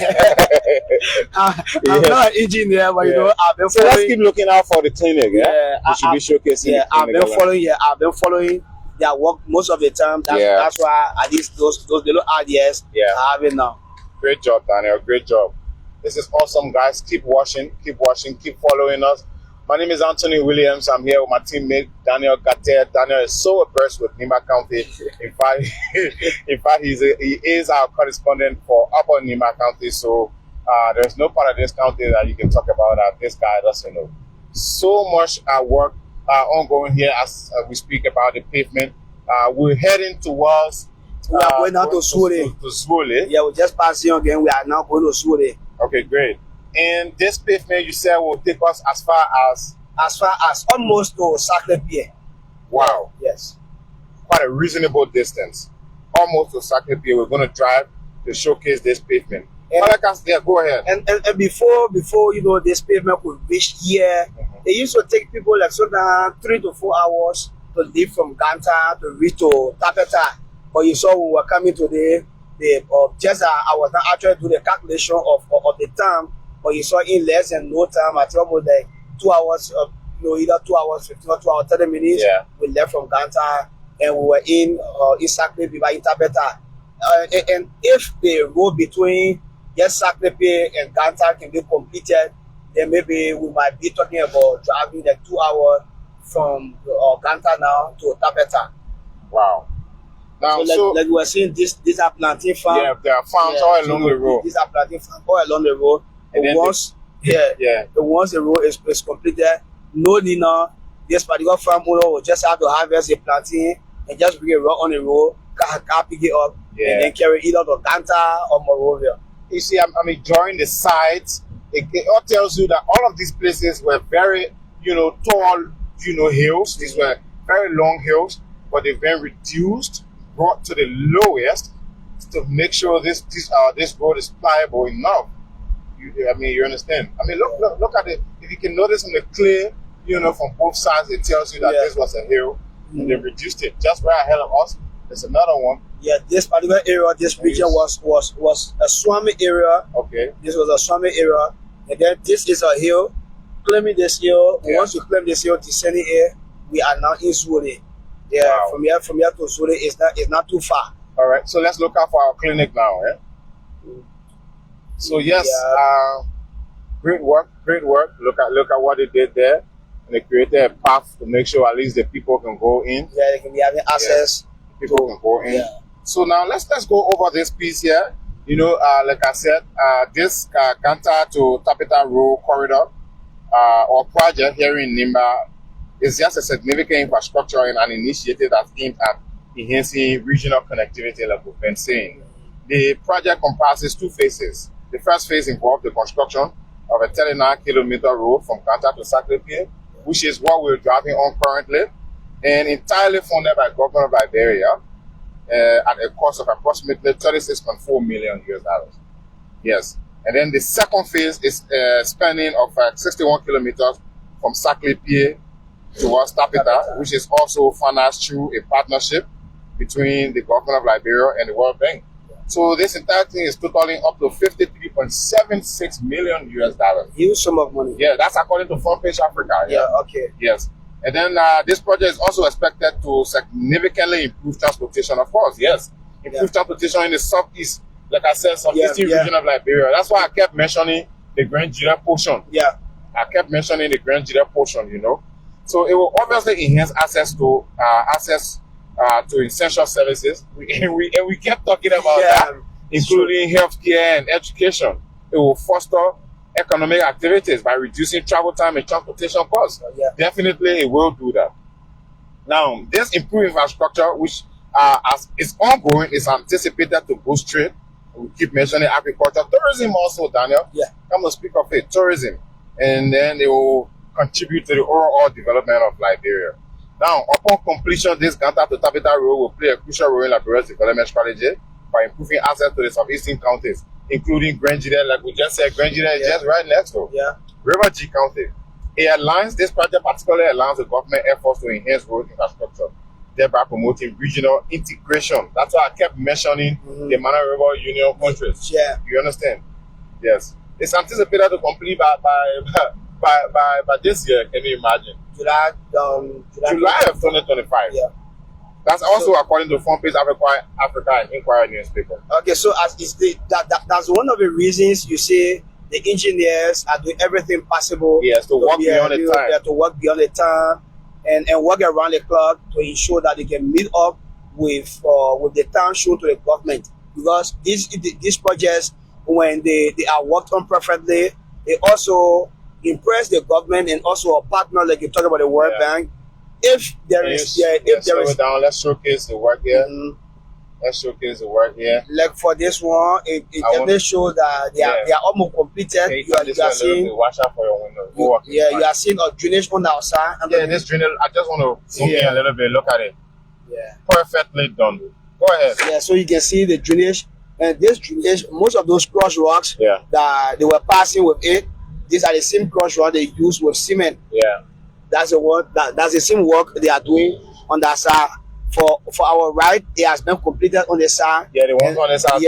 I'm not an engineer, but I've been following. So let's keep looking out for the clinic. Yeah, we should be showcasing. Yeah, I've been following their work most of the time. That's why at least those little ideas I have it now. Great job, Daniel. Great job. This is awesome, guys. Keep watching, keep following us. My name is Anthony Williams. I'm here with my teammate Daniel Ganta. Daniel is so abreast with Nima County. In fact, he is our correspondent for Upper Nima County. So there's no part of this county that you can talk about that this guy doesn't know. So much work ongoing here as we speak about the pavement. We're heading towards. We are going now to Zuolay. To Zuolay. Yeah, we just passed here again. We are now going to Zuolay. Okay, great. And this pavement you said will take us as far as almost to Sacleapea. Wow. Yes. Quite a reasonable distance. Almost to Sacleapea. We're going to drive to showcase this pavement. And, go ahead. And before this pavement could reach here, they used to take people like 3 to 4 hours to leave from Ganta to reach to Tapeta. But you saw we were coming today. I was not actually doing the calculation of the time. But you saw in less than no time, at almost like 2 hours, either 2 hours 15 or 2 hours 30 minutes. Yeah. We left from Ganta and we were in Sacleapea in Tapeta. And if the road between Sacleapea and Ganta can be completed, then maybe we might be talking about driving like 2 hours from Ganta now to Tapeta. Wow. Now, so like we were saying, these are planting farms. Yeah, there are farms all along the road. These are planting farms all along the road. And once the road is completed, no need now, this particular farm owner will just have to harvest the planting and just bring it right on the road, pick it up, and then carry it either to Ganta or Monrovia. You see, I'm enjoying the sites. It all tells you that all of these places were very, tall, hills. These were very long hills, but they've been reduced, brought to the lowest to make sure this road is pliable enough. You understand? Look at it. If you can notice in the clear, from both sides, it tells you that this was a hill, and they reduced it. Just right ahead of us, there's another one. Yeah, this particular area, this region was a swammy area. Okay. This was a swammy area, and then this is a hill. Climbing this hill, once you climb this hill, descending here, we are now in Zuolay. Yeah, wow. From here to Zuolay is not too far. All right, so let's look out for our clinic now. So yes, great work. Look at what they did there, and they created a path to make sure at least the people can go in. Yeah, they can be having access. People can go in. Yeah. So now let's go over this piece here. Like I said, this Ganta to Tapeta Road corridor or project here in Nimba is just a significant infrastructure and an initiative that's aimed at enhancing regional connectivity, like we've been saying. The project comprises 2 phases. The first phase involved the construction of a 39-kilometer road from Ganta to Sacleapea, which is what we're driving on currently, and entirely funded by government of Liberia at a cost of approximately $36.4 million. Yes. And then the second phase is spanning of 61 kilometers from Sacleapea towards Tapeta, which is also financed through a partnership between the government of Liberia and the World Bank. So this entire thing is totaling up to $53.76 million. Huge sum of money. Yeah, that's according to Front Page Africa. Yeah, okay. Yes. And then this project is also expected to significantly improve transportation, of course. Yes. Improve transportation in the southeast, like I said, southeastern region of Liberia. That's why I kept mentioning the Grand Jira portion. Yeah. I kept mentioning the Grand Jira portion, So it will obviously enhance access to essential services. We kept talking about that, including healthcare and education. It will foster economic activities by reducing travel time and transportation costs. Definitely, it will do that. Now, this improved infrastructure, which as is ongoing, is anticipated to boost trade. We keep mentioning agriculture, tourism also, Daniel. Come to speak of it, tourism, and then it will contribute to the overall development of Liberia. Now, upon completion, this Ganta to Tabita Road will play a crucial role in Liberia's development strategy by improving access to the southeastern counties, including Grangida, like we just said. Grangida is just right next door. River G County. This project particularly aligns with government efforts to enhance road infrastructure, thereby promoting regional integration. That's why I kept mentioning the Mana River Union countries. You understand? Yes. It's anticipated to complete by this year. Can you imagine? July of 2025. That's also according to Front Page Africa and Inquirer newspaper. Okay, so that's one of the reasons you say the engineers are doing everything possible. To work beyond the time. To work beyond the time and work around the clock to ensure that they can meet up with the time shown to the government. Because these projects, when they are worked on perfectly, they also impress the government and also a partner, like you talk about the World Bank. Let's showcase the work here. Let's showcase the work here. Like for this one, it definitely shows that they are almost completed. You are seeing. Watch out for your window. You are seeing a drainage on the outside. This drainage. I just want to zoom in a little bit. Look at it. Perfectly done. Go ahead. So you can see the drainage, and this drainage, most of those cross rocks that they were passing with it. These are the same cross rocks they use with cement. That's the work. That's the same work they are doing on that side. For our right, it has been completed on the side. The ones on the side.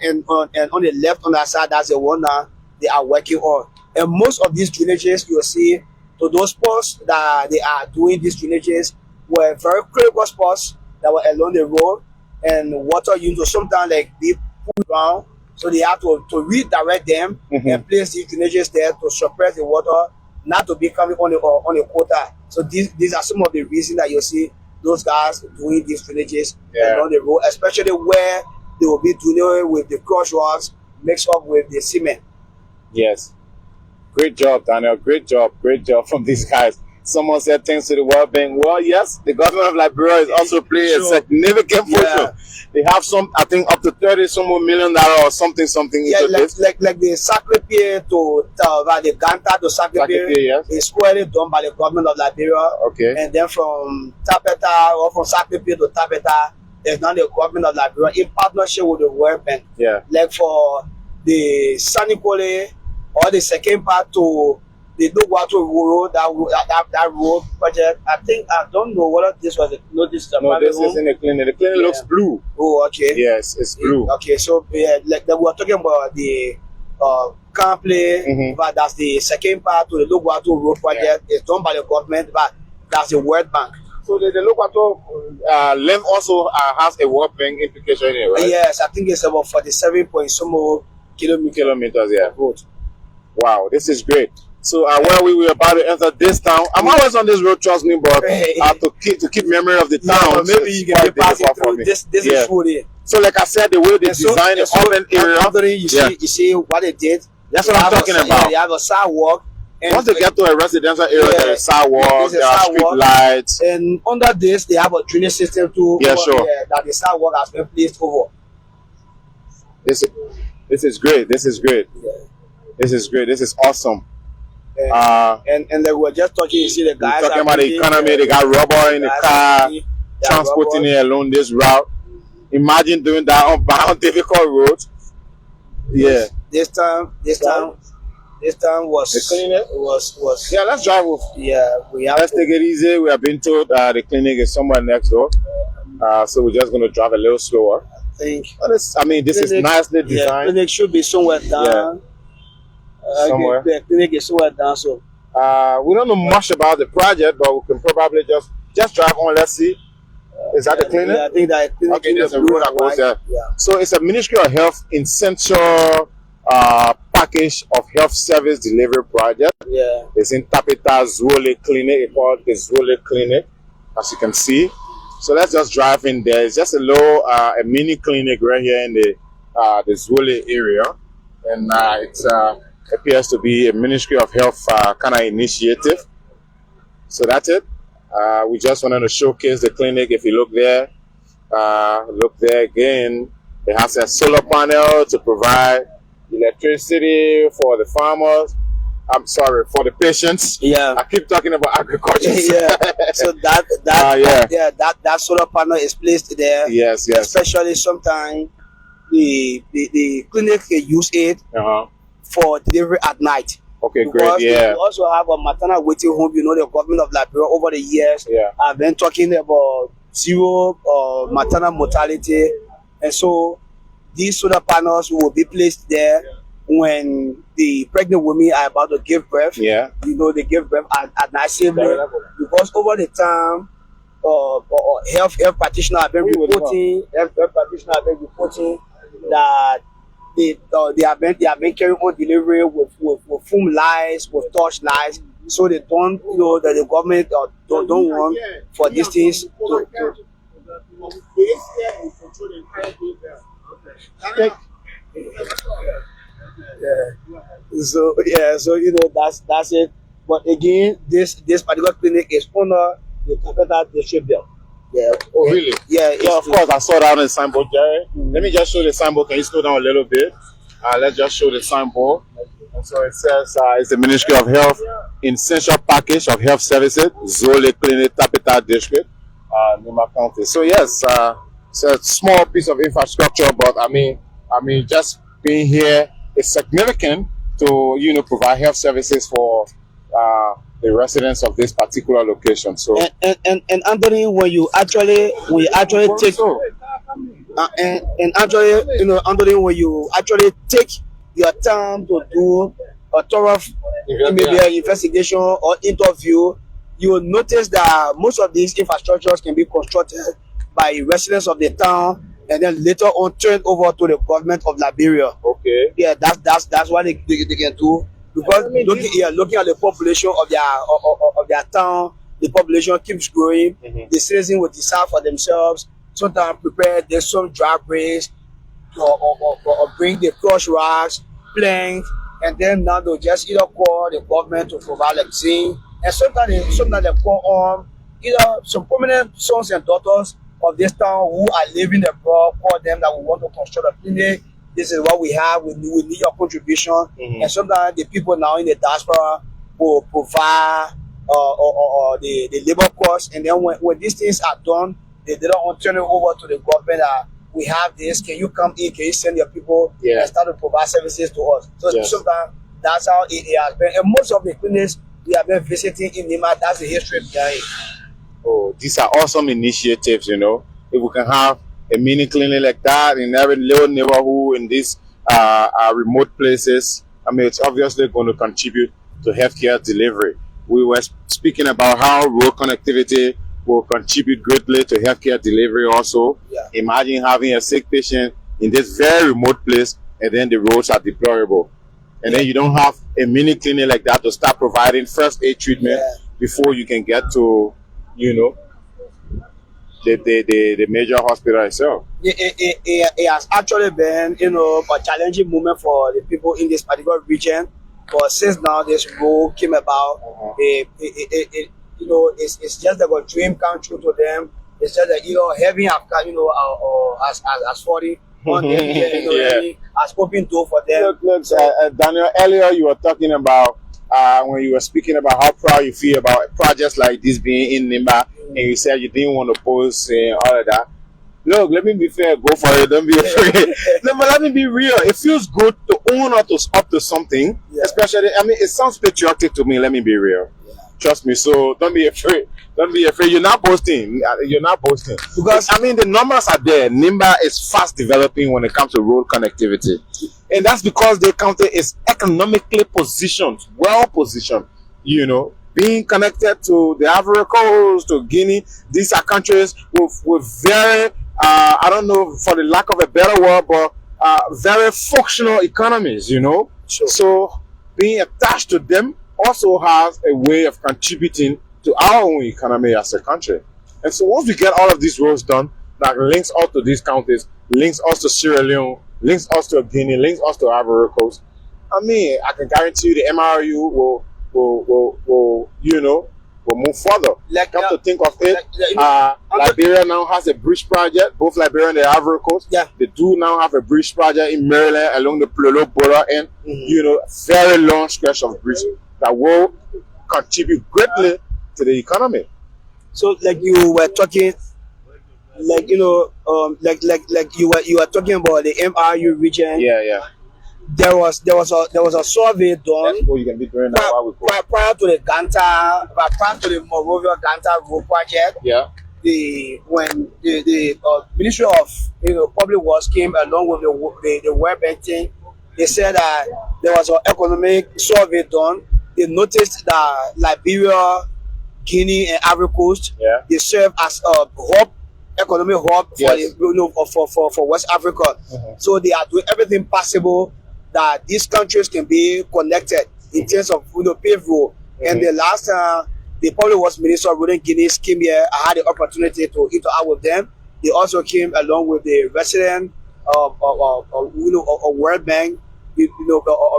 And on the left on that side, that's the one that they are working on. And most of these drainages you will see, to those spots that they are doing these drainages were very critical spots that were along the road, and water used to sometimes be pulled down. So they have to redirect them and place these drainages there to suppress the water, not to be coming on the quota. So these are some of the reasons that you see those guys doing these drainages along the road, especially where they will be doing with the cross rocks mixed up with the cement. Yes. Great job, Daniel. Great job from these guys. Someone said thanks to the World Bank. Well, yes, the government of Liberia is also playing a significant portion. They have I think up to $30 million or something into this. Like the Sacleapea to the Ganta to Sacleapea is squarely done by the government of Liberia. And then from Tapeta or from Sacleapea to Tapeta, there's now the government of Liberia in partnership with the World Bank. Like for the Sanicole or the second part to the Doe Hospital road, that road project. I don't know whether this was this is in the clinic. The clinic looks blue. Oh, okay. Yes, it's blue. Okay, so like we were talking about the Campley, but that's the second part to the Doe Hospital road project. It's done by the government, but that's the World Bank. So the local length also has a World Bank implication in it, right? Yes, I think it's about 47 point some more kilometers. Road. Wow, this is great. So where we were about to enter this town, I'm always on this road, trust me, but I have to keep memory of the town. Maybe you can be passing through. This is food here. So like I said, the way they design the urban area, you see what they did. That's what I'm talking about. They have a sidewalk. Once they get to a residential area, there is sidewalk, there are street lights. And under this, they have a drainage system too. That the sidewalk has been placed over. This is great. This is great. This is great. This is awesome. And they were just talking, you see the guys talking about the economy, they got rubber in the car, transporting it along this route. Imagine doing that on difficult roads. This time was let's drive off. Let's take it easy. We have been told the clinic is somewhere next door. So we're just gonna drive a little slower. This is nicely designed. The clinic should be somewhere down. Somewhere. The clinic is somewhere down, so we don't know much about the project, but we can probably just drive on. Let's see. Is that the clinic? I think that clinic. Okay, there's a road that goes there. So it's a Ministry of Health in Central Park package of health service delivery project. Yeah. It's in Tapita Zuolay Clinic. It's called the Zuolay Clinic, as you can see. So let's just drive in there. It's just a little, a mini clinic right here in the Zuolay area, and it appears to be a Ministry of Health kind of initiative. So that's it. We just wanted to showcase the clinic. If you look there again, it has a solar panel to provide electricity for the farmers. I'm sorry, for the patients. Yeah. I keep talking about agriculture. Yeah. So that solar panel is placed there. Yes. Especially sometimes the clinic can use it for delivery at night. Okay, because great. Yeah. We also have a maternal waiting home. You know, the government of Liberia over the years have been talking about zero maternal mortality, and so these solar panels will be placed there when the pregnant women are about to give birth. Yeah. You know, they give birth at night safely, because over the time, health practitioners have been reporting that they have been carrying on delivery with foam lights, with torch lights, so they don't, you know, that the government don't want for these things to so you know, that's it. But again, this particular clinic is under the capital district bill. Yeah. Oh, really? Yeah. Of course, I saw that on the signboard, Jerry. Let me just show the signboard. Can you slow down a little bit? Let's just show the signboard. And so it says it's the Ministry of Health Essential Package of Health Services, Zuolay Clinic, Tapita District, Nimba County. So yes, it's a small piece of infrastructure, but I mean, just being here is significant to, you know, provide health services for the residents of this particular location. So and Anthony, when you actually take actually, you know, Anthony, when you actually take your time to do a thorough investigation or interview, you will notice that most of these infrastructures can be constructed by residents of the town and then later on turned over to the government of Liberia. Okay. Yeah, that's what they can do. Because looking at the population of their town, the population keeps growing. The citizens will decide for themselves. Sometimes prepare their some driveways or bring the crush rocks, plank, and then now they'll just either call the government to provide like zinc. And sometimes they call on either some prominent sons and daughters of this town who are living abroad, call them that we want to construct a clinic. This is what we have. We need your contribution. And sometimes the people now in the diaspora will provide the labor costs. And then when these things are done, they don't turn it over to the government. We have this. Can you come in? Can you send your people and start to provide services to us? So sometimes that's how it has been. And most of the clinics we have been visiting in Nimba, that's the history behind it. Oh, these are awesome initiatives, you know. If we can have a mini clinic like that in every little neighborhood in these remote places, I mean, it's obviously going to contribute to healthcare delivery. We were speaking about how road connectivity will contribute greatly to healthcare delivery also. Imagine having a sick patient in this very remote place and then the roads are deplorable. And then you don't have a mini clinic like that to start providing first aid treatment before you can get to, you know, the major hospital itself. It has actually been, you know, a challenging moment for the people in this particular region. But since now this road came about, you know, it's just like a dream come true to them. It's just that, you know, having after, you know, as 40 on them, you know, as open door for them. Look, Daniel, earlier you were talking about when you were speaking about how proud you feel about projects like this being in Nimba, and you said you didn't want to post all of that. Look, let me be fair, go for it, don't be afraid. No, but let me be real. It feels good to own up to something, especially, I mean, it sounds patriotic to me, let me be real. Trust me, so don't be afraid. Don't be afraid. You're not boasting. Because, I mean, the numbers are there. Nimba is fast developing when it comes to road connectivity. And that's because the county is economically positioned, well positioned, you know, being connected to the Ivory Coast, to Guinea. These are countries with very, I don't know, for the lack of a better word, but very functional economies, you know. Sure. So being attached to them also has a way of contributing to our own economy as a country. And so once we get all of these roads done, that links us to these counties, links us to Sierra Leone, links us to Guinea, links us to Ivory Coast, I mean, I can guarantee you the MRU will you know, will move further. Come to think of it, Liberia now has a bridge project, both Liberia and the Ivory Coast. Yeah. They do now have a bridge project in Maryland along the Plolo border, and you know, very long stretch of bridge that will contribute greatly to the economy. So, like you were talking, like you know, like you were talking about the MRU region. Yeah. There was a survey done. That's what you can be doing now while we go. Prior to the Ganta, prior to the Monrovia Ganta Road project. Yeah. When the Ministry of Public Works came along with the World Bank thing, they said that there was an economic survey done. They noticed that Liberia, Guinea, and Ivory Coast, they serve as a hub, economic hub for for West Africa. So they are doing everything possible that these countries can be connected in terms of paved road. And the last time the Public Works Minister of Northern Guinea came here, I had the opportunity to interact with them. They also came along with the resident of World Bank, a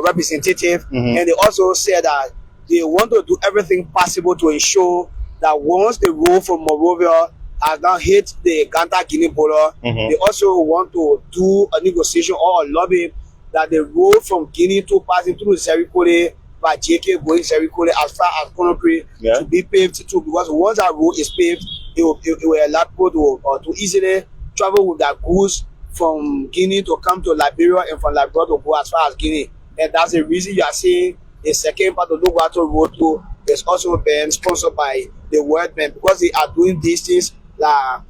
representative, and they also said that they want to do everything possible to ensure that once the road from Monrovia has now hit the Ganta Guinea border, they also want to do a negotiation or a lobby that the road from Guinea to passing through Serikole by JK going Serikole as far as Conakry to be paved too, because once that road is paved, it will allow people to easily travel with their goods from Guinea to come to Liberia and from Liberia to go as far as Guinea. And that's the reason you are seeing the second part of the Loguato Road too is also being sponsored by the World Bank, because they are doing these things that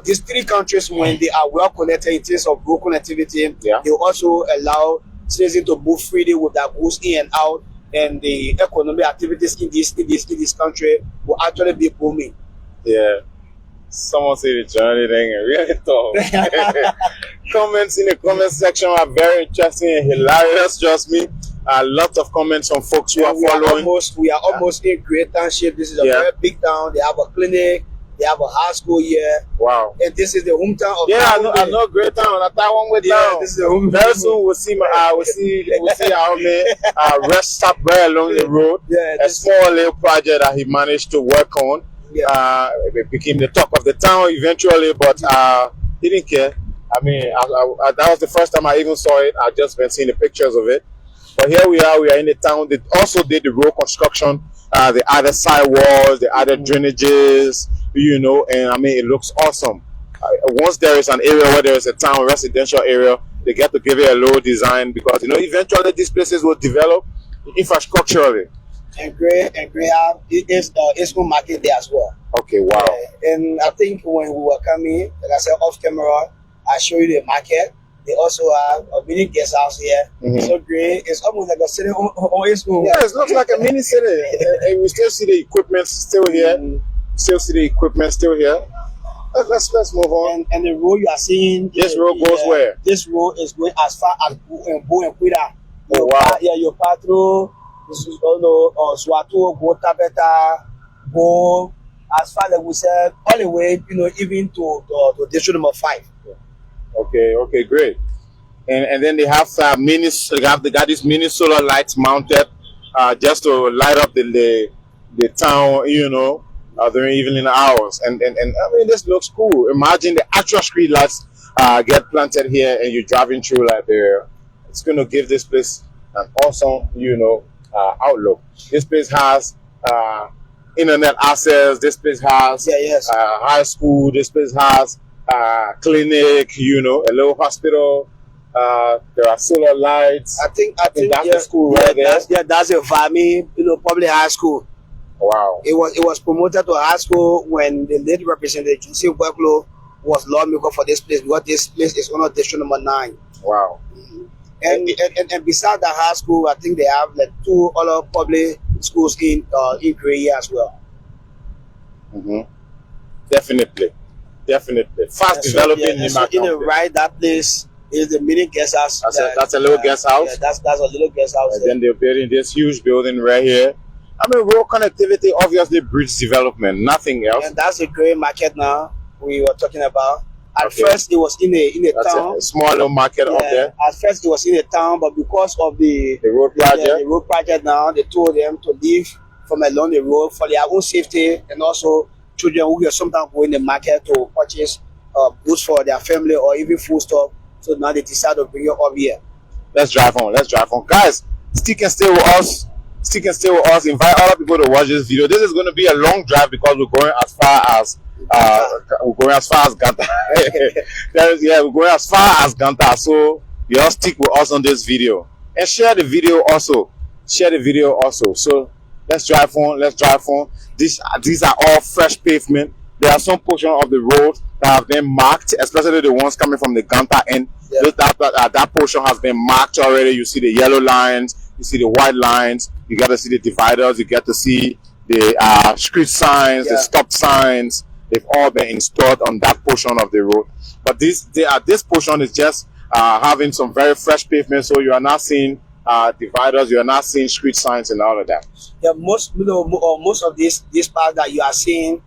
these three countries, when they are well connected in terms of road connectivity, they will also allow citizens to move freely with their goods in and out, and the economic activities in this country will actually be booming. Yeah. Someone say the journey thing really tough. Comments in the comment section are very interesting and hilarious, trust me. Lots of comments from folks who are following. We are almost in Great Township. This is a very big town. They have a clinic. They have a high school here. Wow. And this is the hometown of I know Great Town. I thought one way down. This is the hometown. Very soon we'll see our man rest stop right along the road. A small little project that he managed to work on. It became the talk of the town eventually, but he didn't care. I mean, that was the first time I even saw it. I just been seeing the pictures of it. But here we are in the town. They also did the road construction. They added sidewalls, they added drainages, and I mean, it looks awesome. Once there is an area where there is a town residential area, they get to give it a low design, because eventually these places will develop infrastructurally. And Gray have its own market there as well. Okay, wow. And I think when we were coming, like I said, off camera, I show you the market. They also have a mini guest house here. So Gray is almost like a city on its own. Yeah, it looks like a mini city. And we still see the equipment still here. Still see the equipment still here. Let's move on. And the road you are seeing. This road goes where? This road is going as far as Bo and Quida. Oh, wow. Your patrol. This is Swato, Go Tapeta, Go, as far as we said, all the way, even to district number 5. Okay, great. And then they have they got these mini solar lights mounted just to light up the town, during evening hours. And I mean, this looks cool. Imagine the actual street lights get planted here, and you're driving through Liberia. It's going to give this place an awesome, outlook. This place has internet access. This place has high school. This place has clinic. A little hospital. There are solar lights. I think that's the school right there. That's a Vami, public high school. Wow. It was promoted to high school when the late representative Joseph Weblo was lawmaker for this place, because this place is under district number 9. Wow. And besides the high school, I think they have like 2 other public schools in Korea as well. Definitely. Fast developing in the right, that place Is the mini guest house. That's a little guest house. Yeah, that's a little guest house. And then they're building this huge building right here. I mean, road connectivity, obviously bridge development, nothing else. And that's a great market now we were talking about. At first, it was in a town. A small little market up there. At first, it was in a town, but because of the road project, the road project now, they told them to leave from along the road for their own safety, and also children who will sometimes go in the market to purchase goods for their family or even food stuff. So now they decide to bring it up here. Let's drive on. Let's drive on, guys. Stick and stay with us. Stick and stay with us. Invite other people to watch this video. This is going to be a long drive because we're going as far as Ganta. Yeah, we're going as far as Ganta. So you all stick with us on this video and share the video also. Share the video also. So let's drive on. Let's drive on. These are all fresh pavement. There are some portions of the road that have been marked, especially the ones coming from the Ganta end. Yeah. That portion has been marked already. You see the yellow lines, you see the white lines, you get to see the dividers, you get to see the street signs, the stop signs. They've all been installed on that portion of the road. But this portion is just having some very fresh pavement, so you are not seeing dividers, you are not seeing street signs and all of that. Yeah, most of these parts that you are seeing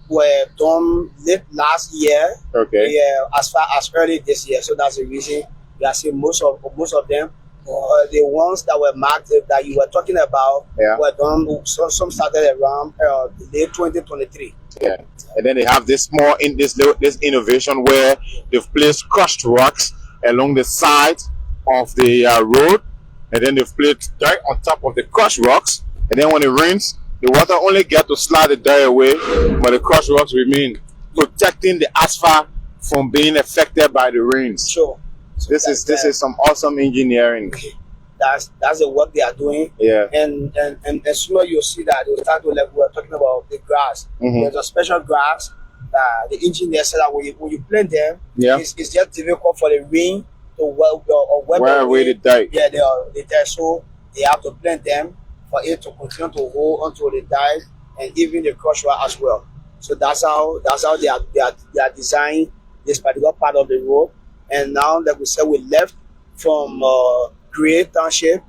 were done late last year. Okay. Yeah, as far as early this year. So that's the reason you are seeing most of them. The ones that were marked that you were talking about were done. Some started around late 2023. Yeah, and then they have this innovation where they've placed crushed rocks along the side of the road, and then they've placed dirt on top of the crushed rocks, and then when it rains, the water only gets to slide the dirt away, but the crushed rocks remain, protecting the asphalt from being affected by the rains. Sure. So this is some awesome engineering. That's the work they are doing. Yeah. And as soon as you see that, they'll start to, like we were talking about the grass. There's a special grass that the engineer said that when you plant them, it's just difficult for the rain to wear away the dirt. Yeah, they dirt. So they have to plant them for it to continue to hold onto the dirt and even the crushed rock as well. So that's how they are designing this particular part of the road. And now, like we said, we left from Great Township.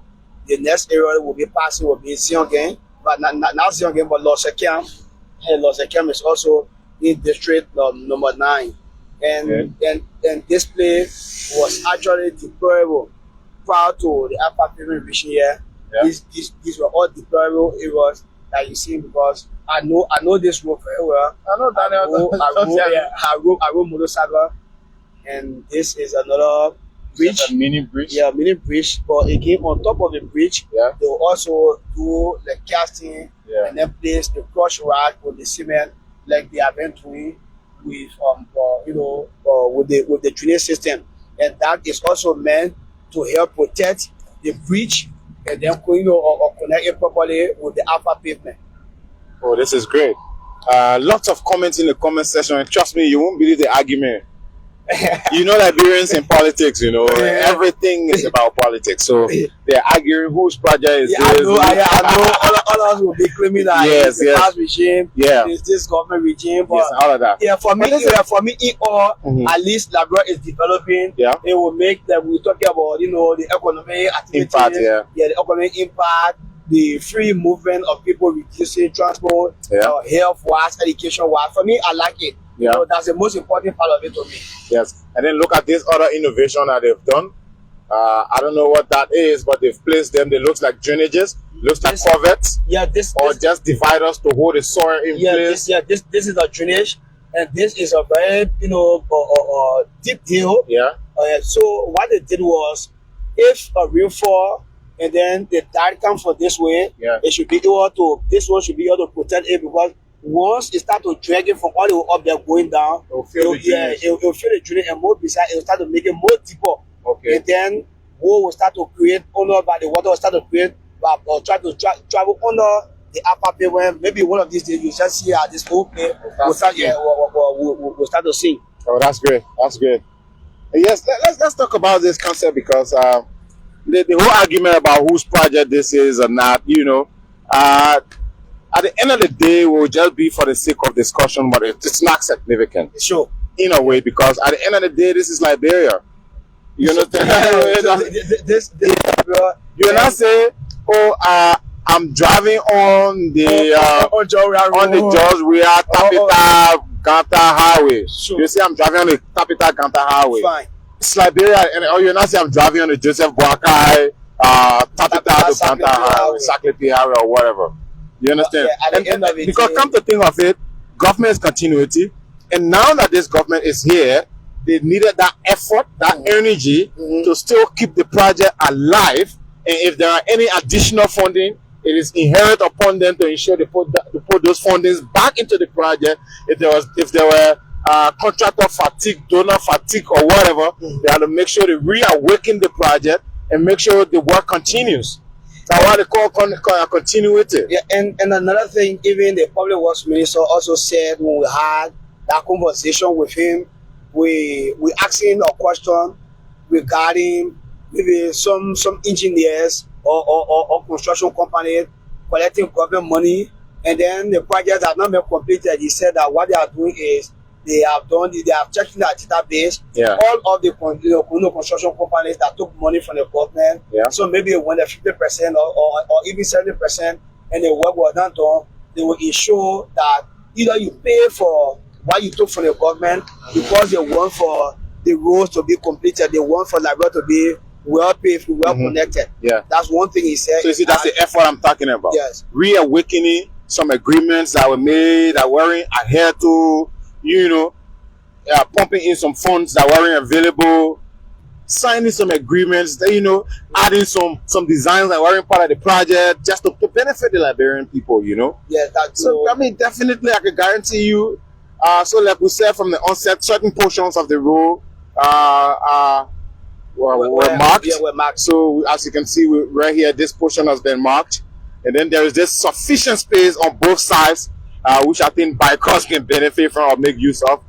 The next area will be passing will be Ziongen, but not Ziongen, but Losekem. And Losekem is also in district number 9. And this place was actually deplorable prior to the upper pavement reaching here. Yeah. These were all deplorable areas that you see, because I know this road very well. I know Daniel. I rode motorcycle, and this is another bridge. A mini bridge. Yeah, mini bridge. But again, on top of the bridge, they will also do the casting and then place the crushed rock with the cement, like they have been doing with with the drainage system, and that is also meant to help protect the bridge and then or connect it properly with the upper pavement. Oh, this is great. Lots of comments in the comment section, and trust me, you won't believe the argument. You know, Liberians in politics, everything is about politics. So they're arguing whose project is this. I know. All of us will be claiming that it's the past regime, it's this government regime. But all of that. Yeah, for me, at least Liberia is developing. Yeah, it will make that we're talking about, the economic activity, impact. The economic impact, the free movement of people, reducing transport, health-wise, education-wise. For me, I like it. Yeah, that's the most important part of it to me. Yes, and then look at this other innovation that they've done. I don't know what that is, but they've placed them. They look like drainages, looks like coverts. Yeah, or just dividers to hold the soil in place. This is a drainage, and this is a very deep deal. Yeah. So what they did was, if a rainfall and then the tide comes from this way, it should be able to. This one should be able to protect it, because once it starts to drag it from all the way up there going down, it will feel the drainage, and more besides, it will start to make it more deeper. Okay. And then will start to create under by the water will start to create or try to travel under the upper pavement. Maybe one of these days you just see this whole place will start to sink. Oh, that's great. That's great. Yes, let's talk about this concept, because the whole argument about whose project this is or not, at the end of the day, it will just be for the sake of discussion, but it's not significant. Sure. In a way, because at the end of the day, this is Liberia. You understand? Bro, You not say, oh, I'm driving on the on Georgia Tapita Ganta Highway. Sure. You say I'm driving on the Tapita Ganta Highway. Fine. It's Liberia, and or you not say I'm driving on the Joseph Boakai Tapita Ganta Highway, Sacleapea Highway, or whatever. You understand? Yeah, at the end of it, because come to think of it, government is continuity, and now that this government is here, they needed that effort, that energy to still keep the project alive. And if there are any additional funding, it is inherent upon them to ensure they put those fundings back into the project. If there were contractor fatigue, donor fatigue, or whatever, they have to make sure they reawaken the project and make sure the work continues. That's why they call continuity. Yeah, and another thing, even the public works minister also said when we had that conversation with him, we asked him a question regarding maybe some engineers or construction companies collecting government money, and then the projects have not been completed. He said that what they are doing is they have checked their database. Yeah. All of the construction companies that took money from the government. Yeah. So maybe when the 50% or even 70% and the work was not done, they will ensure that either you pay for what you took from the government because they want for the roads to be completed, they want for Liberia to be well paved, well connected. Yeah. That's one thing he said. So you see, that's the effort I'm talking about. Yes. Reawakening some agreements that were made that weren't adhered to, pumping in some funds that weren't available, signing some agreements, that, adding some designs that weren't part of the project just to benefit the Liberian people, Yeah, that's so. I mean, definitely, I can guarantee you. So, like we said from the onset, certain portions of the road were marked. Yeah, we're marked. So, as you can see, right here, this portion has been marked, and then there is this sufficient space on both sides, which I think bikers can benefit from or make use of,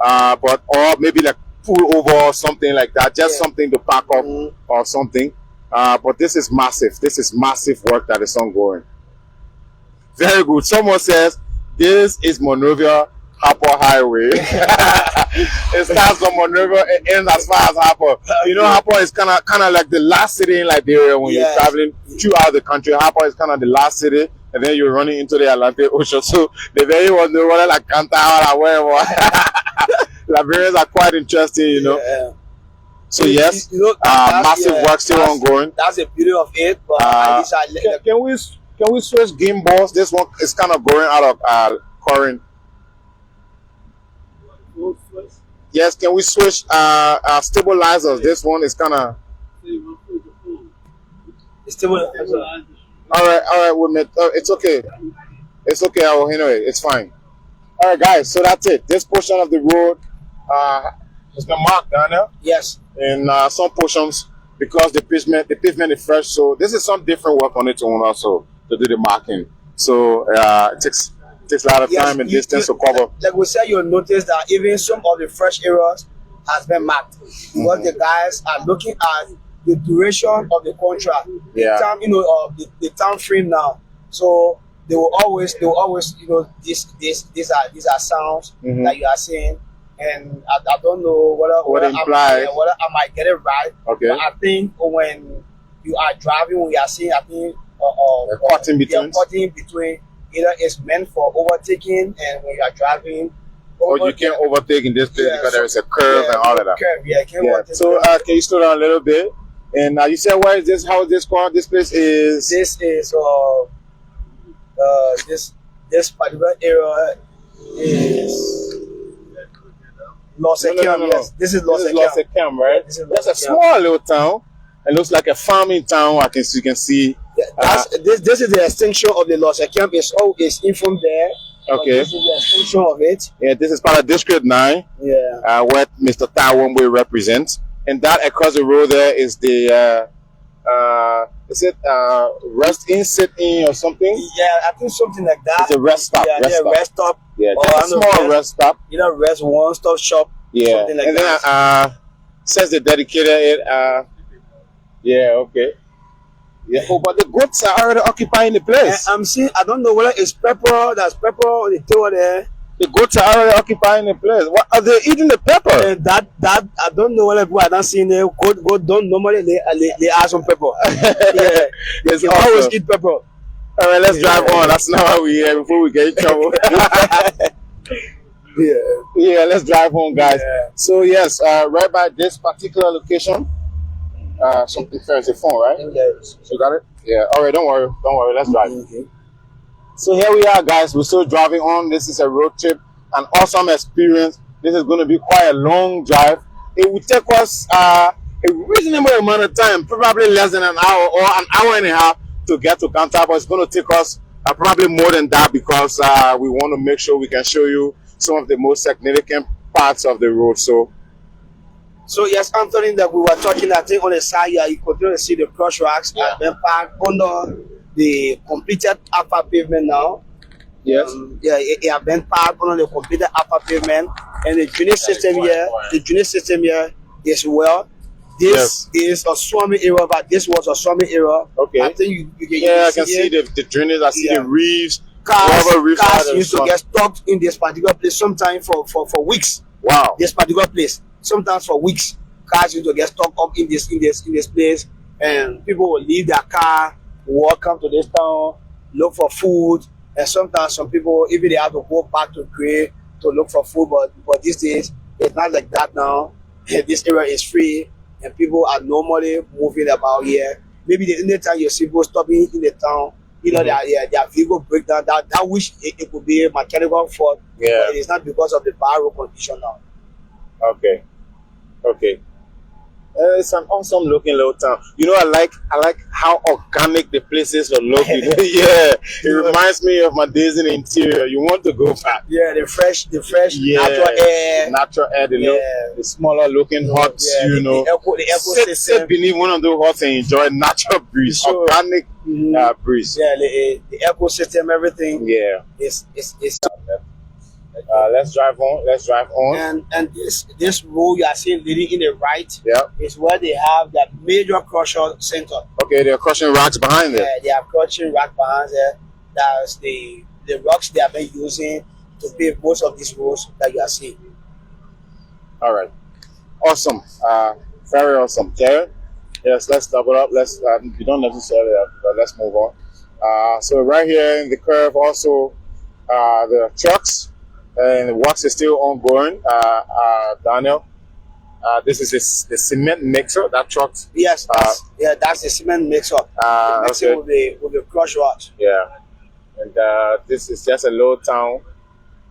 or maybe like pull over or something like that, just something to park up or something. But this is massive. This is massive work that is ongoing. Very good. Someone says this is Monrovia Harper Highway. It starts from Monrovia and ends as far as Harper. Harper is kind of like the last city in Liberia when you're traveling throughout the country. Harper is kind of the last city, and then you're running into the Atlantic Ocean. So the very one, the one like Ganta or wherever. Liberians are quite interesting, Yeah. So yes, massive work still ongoing. That's the beauty of it. But can we switch game balls? This one is kind of going out of current. Yes, can we switch stabilizers? This one is kind of. All right, it's okay. It's okay. I will handle it. It's fine. All right, guys. So that's it. This portion of the road has been marked down there. Yes. In some portions, because the pavement is fresh. So this is some different work on its own also to do the marking. So it takes a lot of time and distance to cover. Like we said, you'll notice that even some of the fresh areas has been marked because the guys are looking at the duration of the contract, the time, the time frame now. So they will always, these are sounds that you are saying, and I don't know whether I might get it right. Okay. But I think when you are driving, when you are saying, I think cutting between. Either it's meant for overtaking, and when you are driving, or you can't overtake in this place because there is a curve and all of that. Curve, So can you slow down a little bit? And you said, where is this? How is this called? This place is. This is this particular area is Louisa. No. Yes, this is Louisa, right? That's a small little town. It looks like a farming town. You can see. This is the extension of the Louisa camp. It's informed there. Okay. This is the extension of it. Yeah, this is part of District 9. Yeah. What Mr. Tawombe represents. And that across the road there is the is it rest in, sit in or something? Yeah, I think something like that. It's a rest stop. Rest stop. Yeah, just a small rest stop. Rest one stop shop. Yeah. Something like and that. Then says they dedicated it yeah, okay. Yeah, but the goats are already occupying the place. I'm seeing, I don't know whether it's pepper, that's pepper on the tail there. The goats are already occupying the place. What are they eating the pepper? And that I don't know whether people are not seeing it. Goat don't normally they add some pepper. Yeah, It's they awesome. always eat pepper. All right, let's drive on. That's not how we here before we get in trouble. Yeah, let's drive on, guys. Yeah. So yes, right by this particular location, something fair is a phone, right? Yes. You got it? Yeah. All right, don't worry. Let's drive. Okay. So here we are, guys. We're still driving on. This is a road trip, an awesome experience. This is going to be quite a long drive. It will take us a reasonable amount of time, probably less than an hour or an hour and a half to get to Ganta, but it's going to take us probably more than that because we want to make sure we can show you some of the most significant parts of the road. So yes, Anthony, that we were talking, I think on the side here, you continue to see the crush racks Yeah. been parked under the completed upper pavement now. yes, It has been parked under the completed upper pavement, and the drainage system here, is well. This is a swimming area, but this was a swimming area. Okay. I think you I can see the drainage. I see the reefs. Cars rubber reefs out of used the to sun. get stuck in this particular place sometimes for weeks. Wow. This particular place, sometimes for weeks, cars used to get stuck up in this place, and people will leave their car, walk come to this town, look for food, and sometimes some people even they have to go back to Gray to look for food. But these days it's not like that now. This area is free, and people are normally moving about here. Maybe the only time you see people stopping in the town, their vehicle breakdown. That wish it could be a mechanical fault. Yeah. But it is not because of the bad road condition now. Okay. It's an awesome looking little town. You know, I like how organic the places look. Yeah, it reminds me of my days in the interior. You want to go back. Yeah, the fresh natural air. The smaller looking huts. The eco sit system. beneath one of those huts and enjoy natural breeze, Sure. organic breeze. Yeah, the ecosystem, everything. Yeah. is Let's drive on. and this road you are seeing leading in the right Yeah. is where they have that major crusher center. Okay, they're crushing rocks behind it. Yeah, they are crushing rock behind there. That's the rocks they have been using to pave most of these roads that you are seeing. All right. Awesome. Very awesome. Jared? Yes, let's double up. You don't necessarily have, but let's move on. So right here in the curve also the trucks and the works is still ongoing. Daniel, this is the cement mixer, that truck. Yes, that's the cement mix-up. Okay. with the crush rocks. Yeah. And this is just a low town.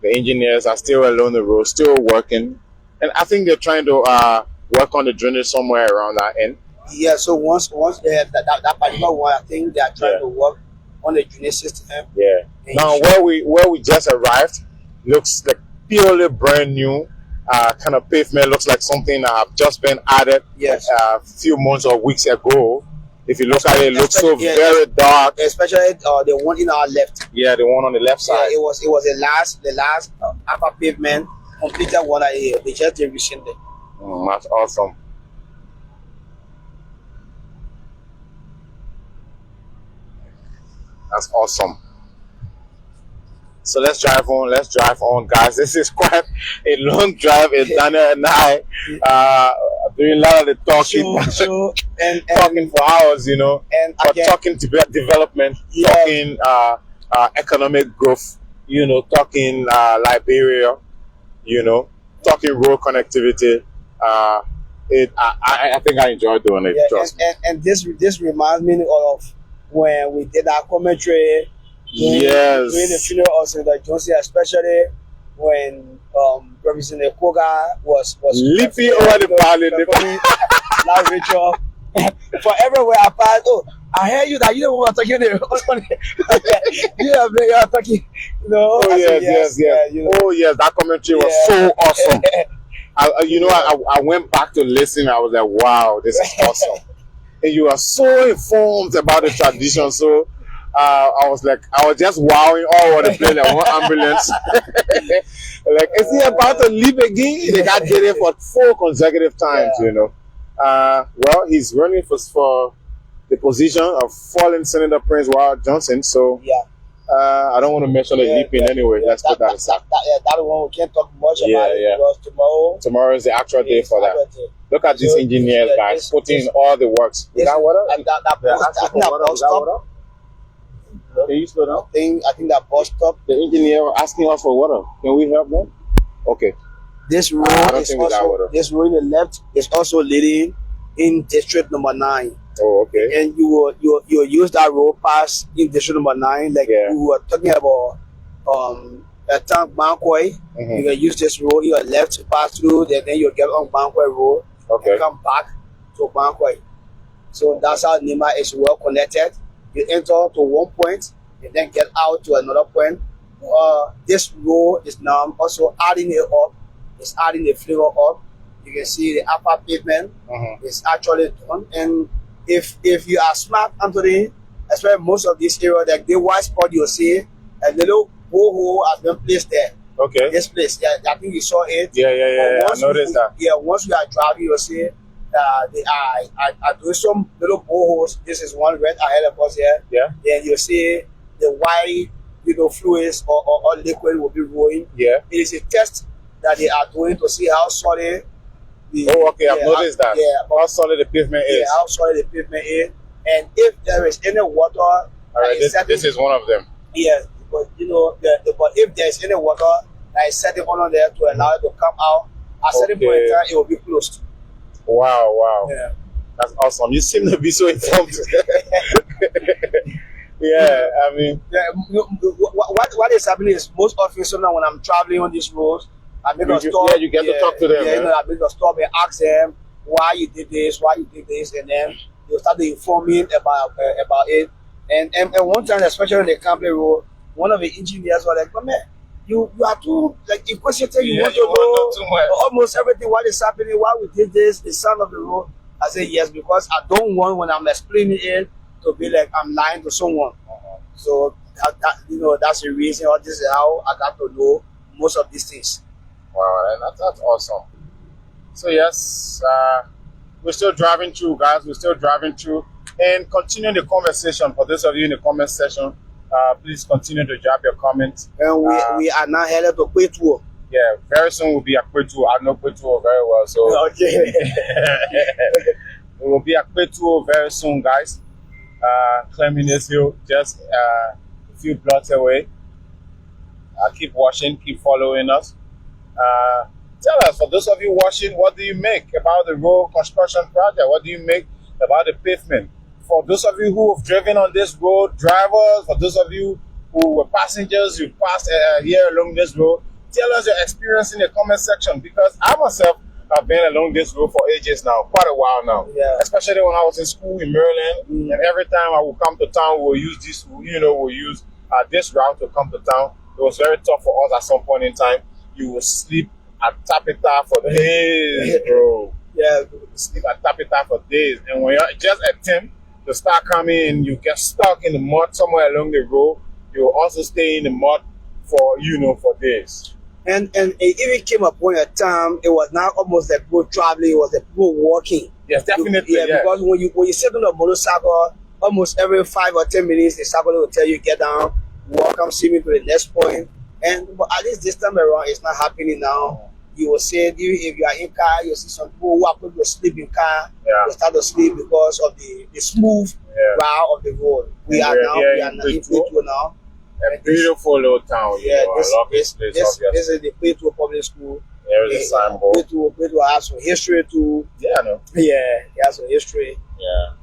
The engineers are still along the road, still working. And I think they're trying to work on the drainage somewhere around that end. Yeah, so once they have that particular one, I think they are trying to work on the drainage system. Yeah. Now where we just arrived looks like purely brand new. Kind of pavement looks like something that have just been added a few months or weeks ago. If you look at it, it looks so very dark. Especially the one in our left. Yeah, the one on the left side. Yeah, it was the last upper pavement completed one they just did recently. That's awesome. That's awesome. So let's drive on, guys. This is quite a long drive, and Daniel and I doing a lot of the talking, talking for hours, you know, and talking development, talking economic growth, you know, talking Liberia, you know, talking road connectivity. I think I enjoy doing it. And this reminds me of when we did our commentary during the funeral of Senator Johnson, especially when Representative Koga was leaping over the parliament. Now Rachel, for everywhere I pass, I hear you that you don't want to talk there. Yeah, you are talking. No. Oh yes. You know. Oh yes, that commentary was so awesome. I went back to listen. I was like, wow, this is awesome. And you are so informed about the tradition. So I was just wowing all over the place like one ambulance. Like, is he about to leave again? They got get it for 4 consecutive times, you know. Well, he's running for the position of fallen Senator Prince Wiah Johnson. So I don't want to mention the leaping anyway. Let's put that aside. That one we can't talk much about it because tomorrow is the actual day for that. Look at these engineers, guys, putting in all the works. Is that water? Can you slow down? I think that bus stop. The engineer asking us for water. Can we help them? Okay. This road is also, this road in the left is also leading in district number 9. Oh, okay. And you use that road past in district number 9, like we were talking about Tank Bankway. You can use this road, your left pass through, then you get on Bankway Road and come back to Bankway. So that's how Nima is well connected. You enter to one point and then get out to another point. This road is now also adding it up. It's adding the flavor up. You can see the upper pavement is actually done. And if you are smart, Anthony, especially most of this area, like the white spot you'll see, a little borehole has been placed there. Okay. This place, I think you saw it. Yeah. I noticed that. Yeah, once you are driving, you'll see they are doing some little boreholes. This is one right ahead of us here. Yeah. Then you'll see the white, fluids or liquid will be rolling. Yeah. It is a test that they are doing to see how solid I've noticed that. Yeah, how solid the pavement is. Yeah, how solid the pavement is. And if there is any water, this is one of them. Yes, but but if there is any water that is setting on there to allow it to come out, at certain point in time it will be closed. Wow. Yeah. That's awesome. You seem to be so informed. Yeah, I mean, what is happening is most often sometimes when I'm traveling on these roads, I make a stop. Yeah, you get to talk to them. I make a stop and ask them why you did this, and then they'll start informing about it. And one time, especially on the Campley Road, one of the engineers was like, "But man, you are too inquisitive. You want to know almost everything. What is happening? Why we did this? The sound of the road." I said yes because I don't want when I'm explaining it to be like I'm lying to someone. So that's the reason. Or this is how I got to know most of these things. Wow, that's awesome. So yes, we're still driving through, guys. We're still driving through and continuing the conversation. For those of you in the comment section, please continue to drop your comments. And we are now headed to Kwetuo. Yeah, very soon we'll be at Kwetuo. I know Kwetuo very well, so okay. We will be at Kwetuo very soon, guys. Climbing this hill, just a few blocks away. Keep watching, keep following us. Tell us, for those of you watching, what do you make about the road construction project? What do you make about the pavement? For those of you who have driven on this road, drivers, for those of you who were passengers, you passed here along this road, tell us your experience in the comment section, because I myself have been along this road for ages now, quite a while now. Yeah. Especially when I was in school in Maryland, and every time I would come to town, we'll use this, we'll use this route to come to town. It was very tough for us at some point in time. You will sleep at Tapita for days, bro. Yeah, sleep at Tapita for days. And when you just attempt to start coming in, you get stuck in the mud somewhere along the road. You will also stay in the mud for days. And it even came upon a time, it was not almost like people traveling, it was like people walking. Yes, definitely. Because when you sit on a motorcycle, almost every 5 or 10 minutes, the cycle will tell you get down, walk, come see me to the next point. But at least this time around, it's not happening now. You will see, if you are in car, you see some people who are going to sleep in car. They start to sleep because of the smooth route of the road. We are in Kwetuo now. A beautiful little town. This is the Kwetuo Public School. There is a signboard. Kwetuo has some history too. Yeah, I know. Yeah, it has some history. Yeah.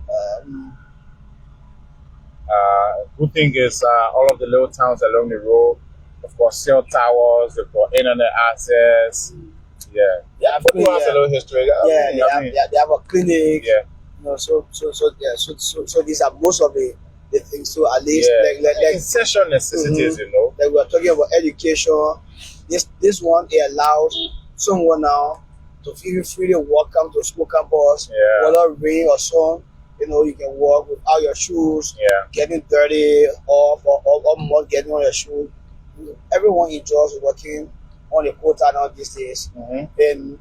Good thing is all of the little towns along the road, of course, cell towers, they've got internet access. Kwetuo has a little history. They have a clinic. Yeah. So these are most of the things. So at least like essential necessities, Like we are talking about education. This one, it allows someone now to feel free to walk come to school campus, whether rain or sun. You can walk without your shoes getting dirty or mud getting on your shoes. Everyone enjoys working on the quota now these days. And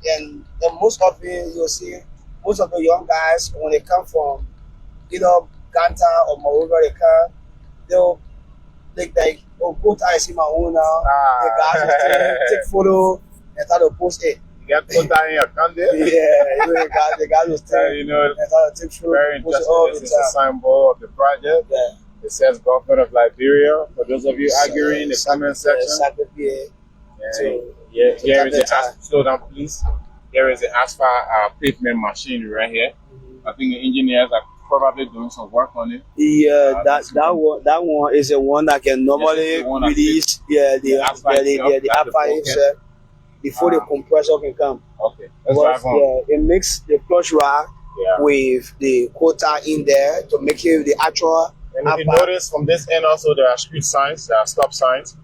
most often you'll see most of the young guys, when they come from either Ganta or Wiah River, like oh, Ganta is in my own now. Ah. The guys will take photo and start to post it. You got Ganta in your account there? Yeah, the guys will So, you know, and start to take photo. very Post it interesting. all This the is the time. symbol of the project. Yeah. It says Government of Liberia. For those of you arguing in the comment section. Sacleapea. Here to is the Ganta. slow down, please. Here is the asphalt pavement machine right here. I think the engineers are probably doing some work on it. Yeah, that one is the one that can normally release the asphalt before the compressor can come. Okay, let's drive on. Yeah, it makes the clutch rod with the quota in there to make it the actual. And if you notice from this end also there are street signs, there are stop signs.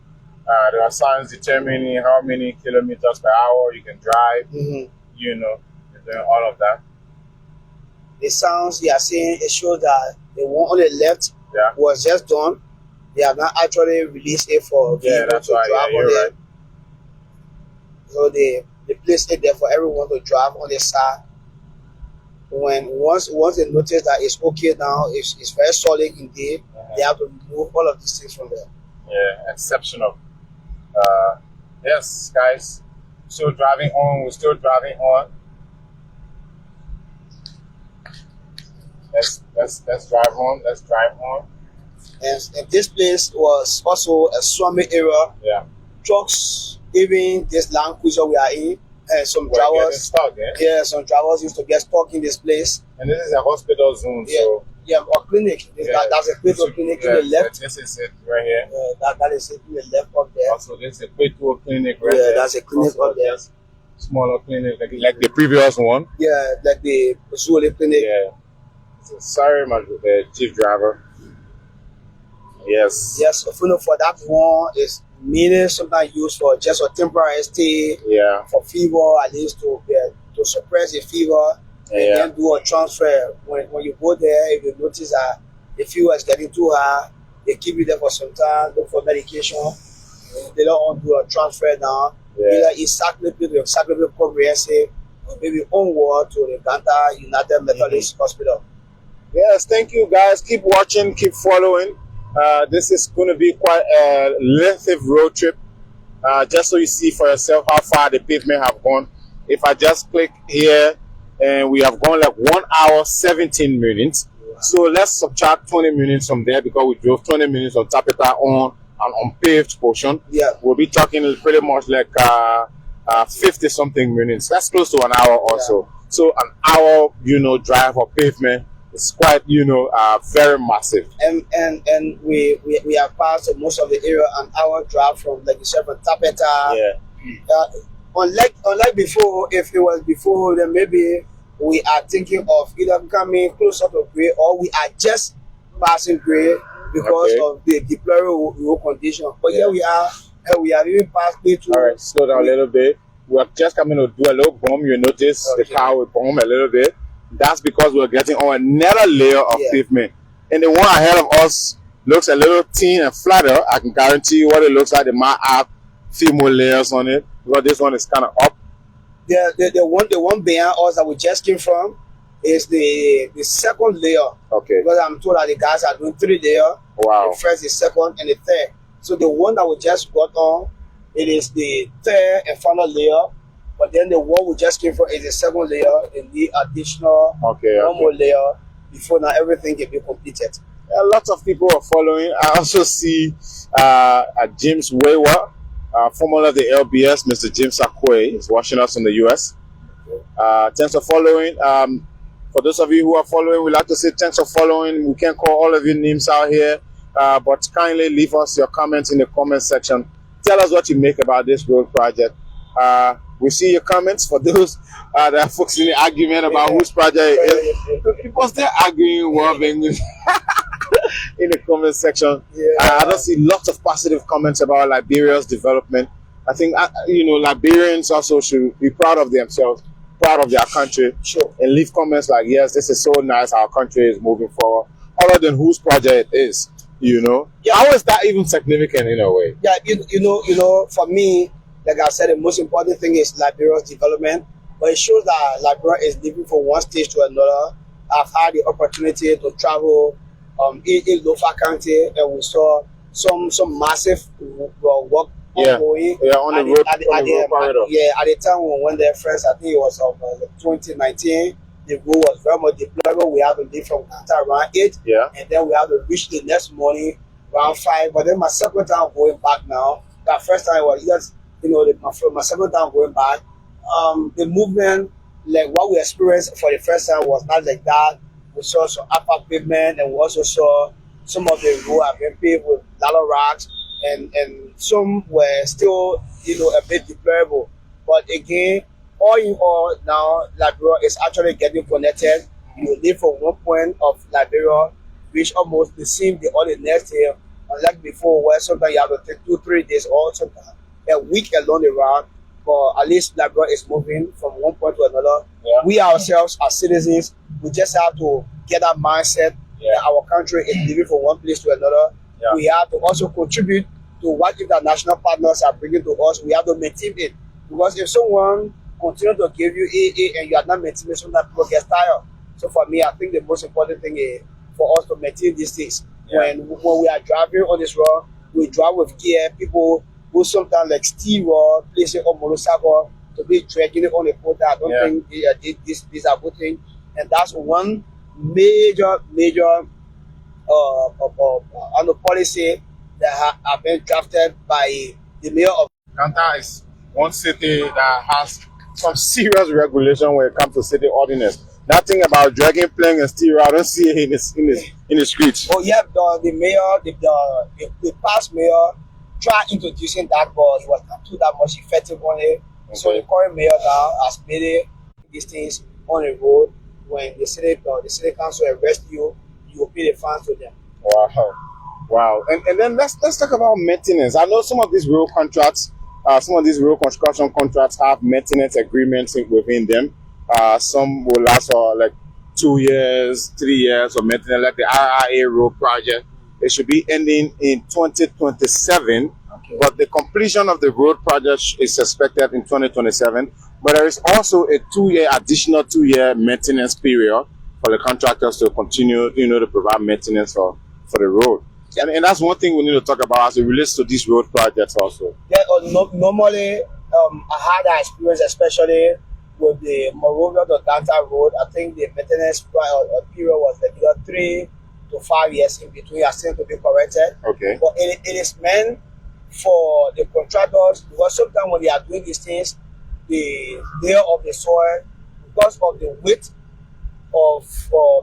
There are signs determining how many kilometers per hour you can drive. You know, doing all of that. The sounds they are saying, it shows that the one on the left was just done. They have not actually released it for people to drive on there. Right. So they place it there for everyone to drive on the side. Once they notice that it's okay now, it's very solid indeed, they have to remove all of these things from there. Yeah, exceptional. Yes, guys, still driving on. We're still driving on. Let's drive on. Let's drive on. And this place was also a swampy area. Yeah. Trucks, even this land cruiser we are in, some drivers. Stuck, some drivers used to get stuck in this place. And this is a hospital zone, so. Yeah, or clinic. That's a Plato clinic to the left. This is it right here. That is it to the left up there. Also, this is a Plato clinic right there. Yeah, that's a clinic up there. Smaller clinic, like the previous one. Yeah, like the Zuolay Clinic. Yeah. So, sorry, my chief driver. Yes. Yes, for that one is mainly sometimes used for just a temporary stay. Yeah. For fever, at least to suppress the fever. And then do a transfer. When you go there, if you notice that the fever is getting too high, they keep you there for some time, look for medication. They don't want to do a transfer now. Either it's Sacleapea Comprehensive, or maybe onward to the Ganta United Methodist Hospital. Yes, thank you guys. Keep watching, keep following. This is going to be quite a lengthy road trip. Just so you see for yourself how far the pavement have gone. If I just click here, and we have gone like 1 hour 17 minutes. So let's subtract 20 minutes from there because we drove 20 minutes on Tapeta on an unpaved portion. Yeah, we'll be talking pretty much like 50 something minutes. That's close to an hour or so. So an hour, drive or pavement is quite, very massive. And we have passed most of the area an hour drive from, like you said, from Tapeta. Yeah. Unlike before, if it was before, then maybe we are thinking of either coming closer to Gray or we are just passing Gray because of the deplorable road condition. But here we are even past Gray too. All right, slow down a little bit. We're just coming to do a little bump. You notice the car will bump a little bit. That's because we're getting on another layer of pavement. And the one ahead of us looks a little thin and flatter. I can guarantee you what it looks like. They might have few more layers on it. Because this one is kind of up. The one behind us that we just came from is the second layer. Okay. Because I'm told that the guys are doing 3 layers. Wow. The first, the second, and the third. So the one that we just got on, it is the third and final layer. But then the one we just came from is the second layer and the additional one more layer before now everything can be completed. Lots of people are following. I also see James Wiah, formerly of the LBS, Mr. James Akwe, is watching us in the US. Thanks for following. For those of you who are following, we'd like to say thanks for following. We can't call all of your names out here, but kindly leave us your comments in the comment section. Tell us what you make about this road project. We see your comments. For those that are folks in the argument about whose project it is, people still arguing in the comment section. I don't see lots of positive comments about Liberia's development. I think Liberians also should be proud of themselves, proud of their country, and leave comments like, yes, this is so nice, our country is moving forward, other than whose project it is. How is that even significant in a way? For me, like I said, the most important thing is Liberia's development, but it shows that Liberia is living from one stage to another. I've had the opportunity to travel in Lofa County, and we saw some massive work Yeah. ongoing. Yeah, on the road, on the road corridor. Yeah, at the time when we went there first, I think it was of 2019. The road was very much deplorable. We had to leave from Ganta around 8, Yeah. and then we had to reach the next morning around 5. But then my second time going back now, that first time was just, my second time going back, the movement, like what we experienced for the first time was not like that. We saw some upper pavement, and we also saw some of the road have been paved with a lot of rocks, and some were still, a bit deplorable. But again, all in all, now Liberia is actually getting connected. You live from one point of Liberia, reach almost the same day or the next day, unlike before, where sometimes you have to take 2-3 days or sometimes a week along the route. But at least Liberia is moving from one point to another. Yeah. We ourselves, as citizens, we just have to get that mindset that our country is moving from one place to another. Yeah. We have to also contribute to what international partners are bringing to us. We have to maintain it. Because if someone continues to give you AA and you are not maintaining, sometimes people get tired. So for me, I think the most important thing is for us to maintain these things. Yeah. When we are driving on this road, we drive with care. People who sometimes like steal or place it on motorcycle to be dragging it on the quota. I don't think these are good things. And that's one major on the policy that have been drafted by the mayor of Ganta is one city that has some serious regulation when it comes to city ordinance. That thing about dragging, playing, and steering, I don't see it in the streets. Oh yeah, the mayor, the past mayor tried introducing that, but it was not too that much effective on it. Okay. So the current mayor now has made it these things on the road. When the city council arrest you, you will pay the fines to them. Wow. And then let's talk about maintenance. I know some of these road contracts, some of these road construction contracts have maintenance agreements within them. Some will last for like 2 years, 3 years of maintenance, like the RRA road project. It should be ending in 2027, okay. But the completion of the road project is expected in 2027. But there is also a additional 2-year maintenance period for the contractors to continue, to provide maintenance for the road. Yeah. And that's one thing we need to talk about as it relates to these road projects also. Yeah, normally, I had that experience, especially with the Monrovia to Ganta road. I think the maintenance period was like 3 to 5 years in between. I still to be corrected. Okay. But it is meant for the contractors, because sometimes when they are doing these things, the layer of the soil, because of the weight of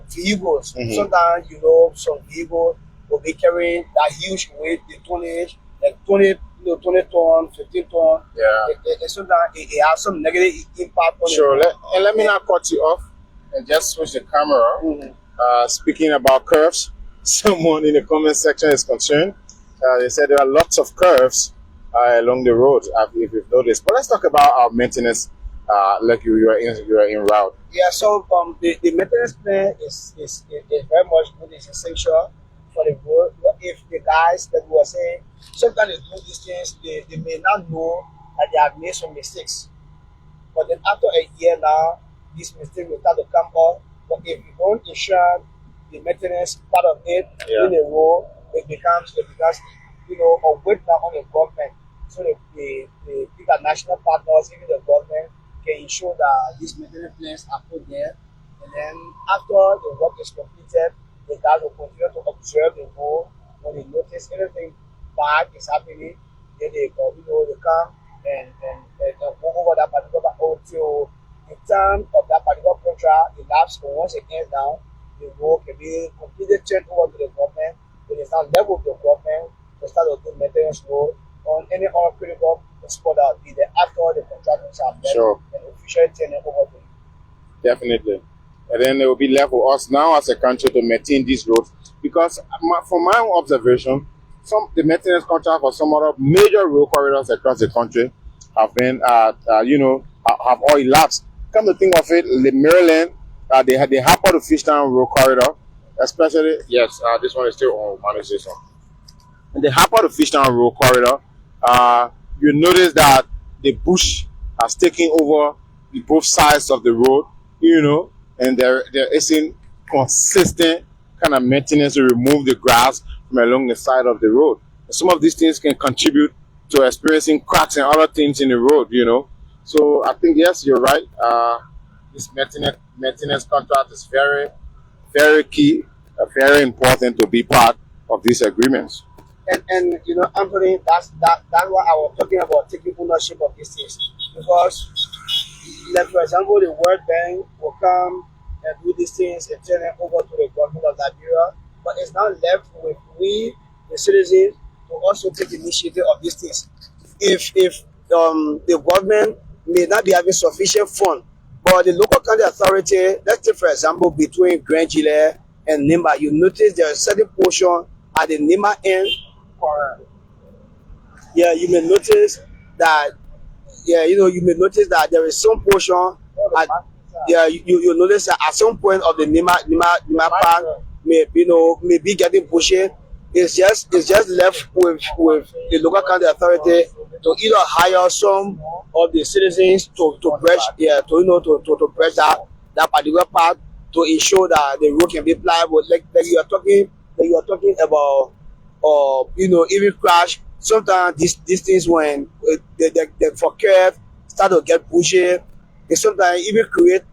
vehicles, sometimes some vehicles will be carrying that huge weight, the tonnage, like 20 ton, 15 ton. Yeah. Sometimes it has some negative impact on Sure. it. Let me not cut you off and just switch the camera. Speaking about curves, someone in the comment section is concerned. They said there are lots of curves along the road, if you've noticed. But let's talk about our maintenance, like you are in route. Yeah, so the maintenance plan is very much good. It's essential for the road. But if the guys that we were saying, sometimes they do these things, they may not know that they have made some mistakes. But then after a year now, these mistakes will start to come up. But if you don't ensure the maintenance part of it in a row, it becomes a weight now on the government. So the international partners, even the government, can ensure that these maintenance plans are put there. And then after the work is completed, the guys will continue to observe the road. When they notice anything bad is happening, then they come and go over that particular until the time of that particular contract elapsed. Once it ends down, the road can be completely turned over to the government. When it's not level with the government, to start to do maintenance road on any other critical spot that will be there after the contractors have left and officially turn it over to you. Definitely. And then it will be left for us now as a country to maintain these roads, because from my own observation, the maintenance contract for some other major road corridors across the country have been, have all elapsed. Come to think of it, the Maryland, they had the Harper to Fishtown road corridor, especially, this one is still on management. In the Harper to Fishtown road corridor, you notice that the bush has taken over both sides of the road, and there isn't consistent kind of maintenance to remove the grass from along the side of the road. some of these things can contribute to experiencing cracks and other things in the road, you know. So I think yes, you're right. This maintenance contract is very, very key, very important to be part of these agreements. And you know, Anthony, that's what I was talking about, taking ownership of these things. Because, like for example, the World Bank will come and do these things and turn it over to the government of Liberia, but it's now left with we, the citizens, to also take initiative of these things. If the government may not be having sufficient fund, but the local county authority, let's take for example between Grand Gile and Nimba, you notice there is a certain portion at the Nimba end. Yeah, you may notice that. Yeah, you know, you may notice that there is some portion. Yeah, you notice that at some point of the Nimba park may be getting bushy. It's just left with the local county authority to either hire some of the citizens to bridge, to bridge that particular part to ensure that the road can be pliable. Like you are talking about, even crash. Sometimes these things when they for curve start to get bushy, they sometimes even create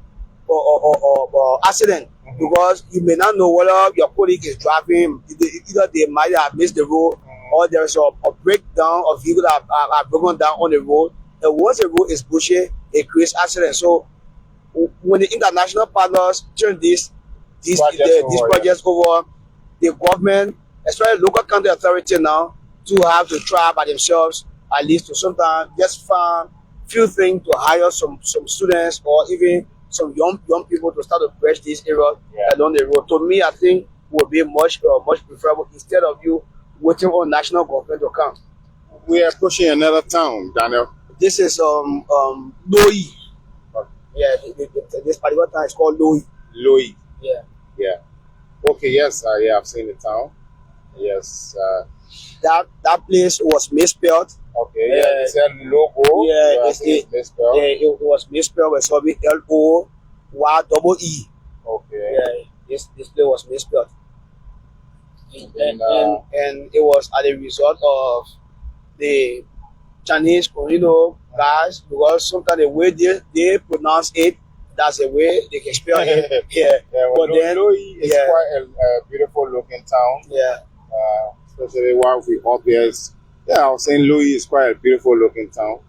or accident, because you may not know whether your colleague is driving, either they might have missed the road or there is a breakdown of vehicles that are broken down on the road. And once the road is bushy, it creates accidents. So when the international partners turn these projects over, the government, especially local county authority now, to have to try by themselves, at least to sometimes just find few things to hire some students or even some young people to start to bridge these areas along the road. To me, I think would be much preferable instead of you waiting on national government to come. We are pushing another town, Daniel. This is Doe. Yeah, this particular town is called Doe. Yeah. Okay. Yes. Yeah. I've seen the town. Yes. That place was misspelled. Okay. Yeah. It said logo. Yeah. It's misspelled. Yeah. It was misspelled. It's called LOYEE. Okay. Yeah. This place was misspelled. And it was as a result of the Chinese, guys, because sometimes the way they pronounce it, that's the way they can spell it. Yeah. But then, Louis is quite a beautiful looking town. Yeah. Especially while we up here. I was saying Louis is quite a beautiful looking town.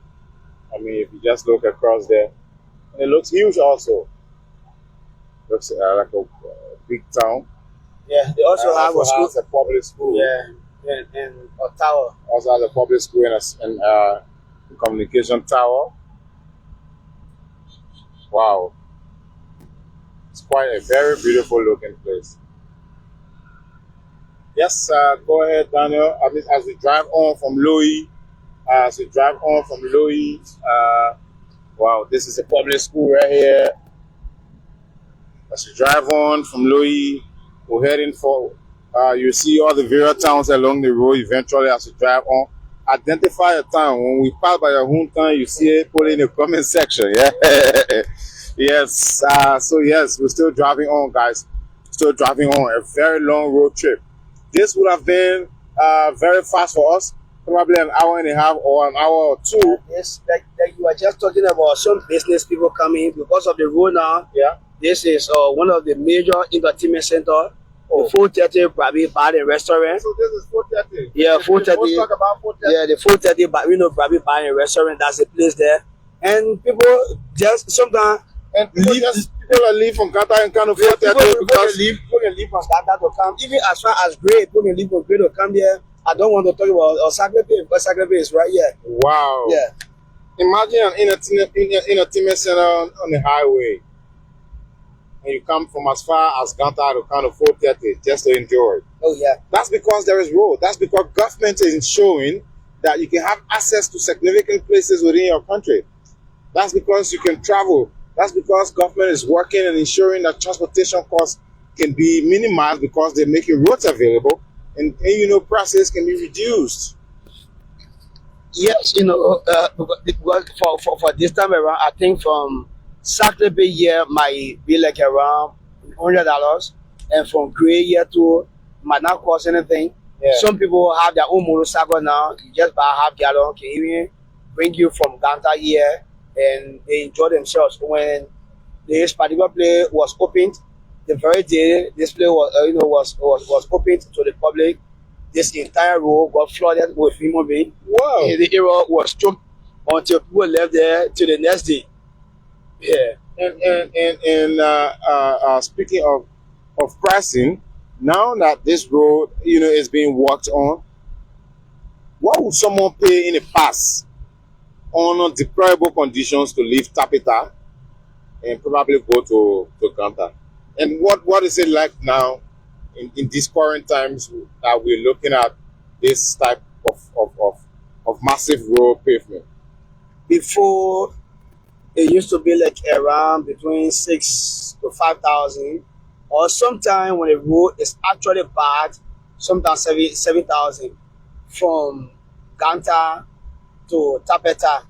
I mean, if you just look across there, and it looks huge also. Looks like a big town. Yeah, they also have a public school. Yeah, and a tower. Also has a public school and a communication tower. Wow. It's quite a very beautiful looking place. Yes, go ahead, Daniel. I mean, as we drive on from Louis, wow, this is a public school right here. As we drive on from Louis, we're heading for, you see all the various towns along the road eventually as we drive on. Identify a town. When we pass by your hometown, you see it, put it in the comment section. Yeah. Yes. So yes, we're still driving on, guys. Still driving on a very long road trip. This would have been very fast for us, probably an hour and a half or an hour or two. Yes, like you were just talking about some business people coming because of the road now. Yeah. This is one of the major entertainment center. The 430 Brabi Bar and Restaurant. So this is 430. Yeah, 430. Let's talk about 430. Yeah, the 430 Brabi Bar and Restaurant. That's the place there. And people just sometimes people are leave from Ganta and kind of 430 because people can leave from Ganta to come. Even as far as Gray, people can leave from Gray to come here. I don't want to talk about Sacleapea because Sacleapea is right here. Wow. Yeah. Imagine an entertainment center on the highway. And you come from as far as Ganta to kind of 430 just to enjoy. Oh yeah. That's because there is road. That's because government is ensuring that you can have access to significant places within your country. That's because you can travel. That's because government is working and ensuring that transportation costs can be minimized because they're making roads available and prices can be reduced. Yes, because for this time around, I think from Sacleapea here might be like around $100, and from Gray here to might not cost anything. Yeah. Some people have their own motorcycle now. You just buy half gallon, can even bring you from Ganta here, and they enjoy themselves. When this particular place was opened, the very day this place was, was opened to the public, this entire road got flooded with human beings. Wow. And the area was choked until people left there till the next day. Yeah. And speaking of pricing, now that this road, is being worked on, what would someone pay in the past on deplorable conditions to leave Tapita and probably go to Ganta? And what is it like now in these current times that we're looking at this type of massive road pavement? Before, it used to be like around between 6 to 5,000, or sometimes when the road is actually bad, sometimes 7,000 from Ganta to Tapeta.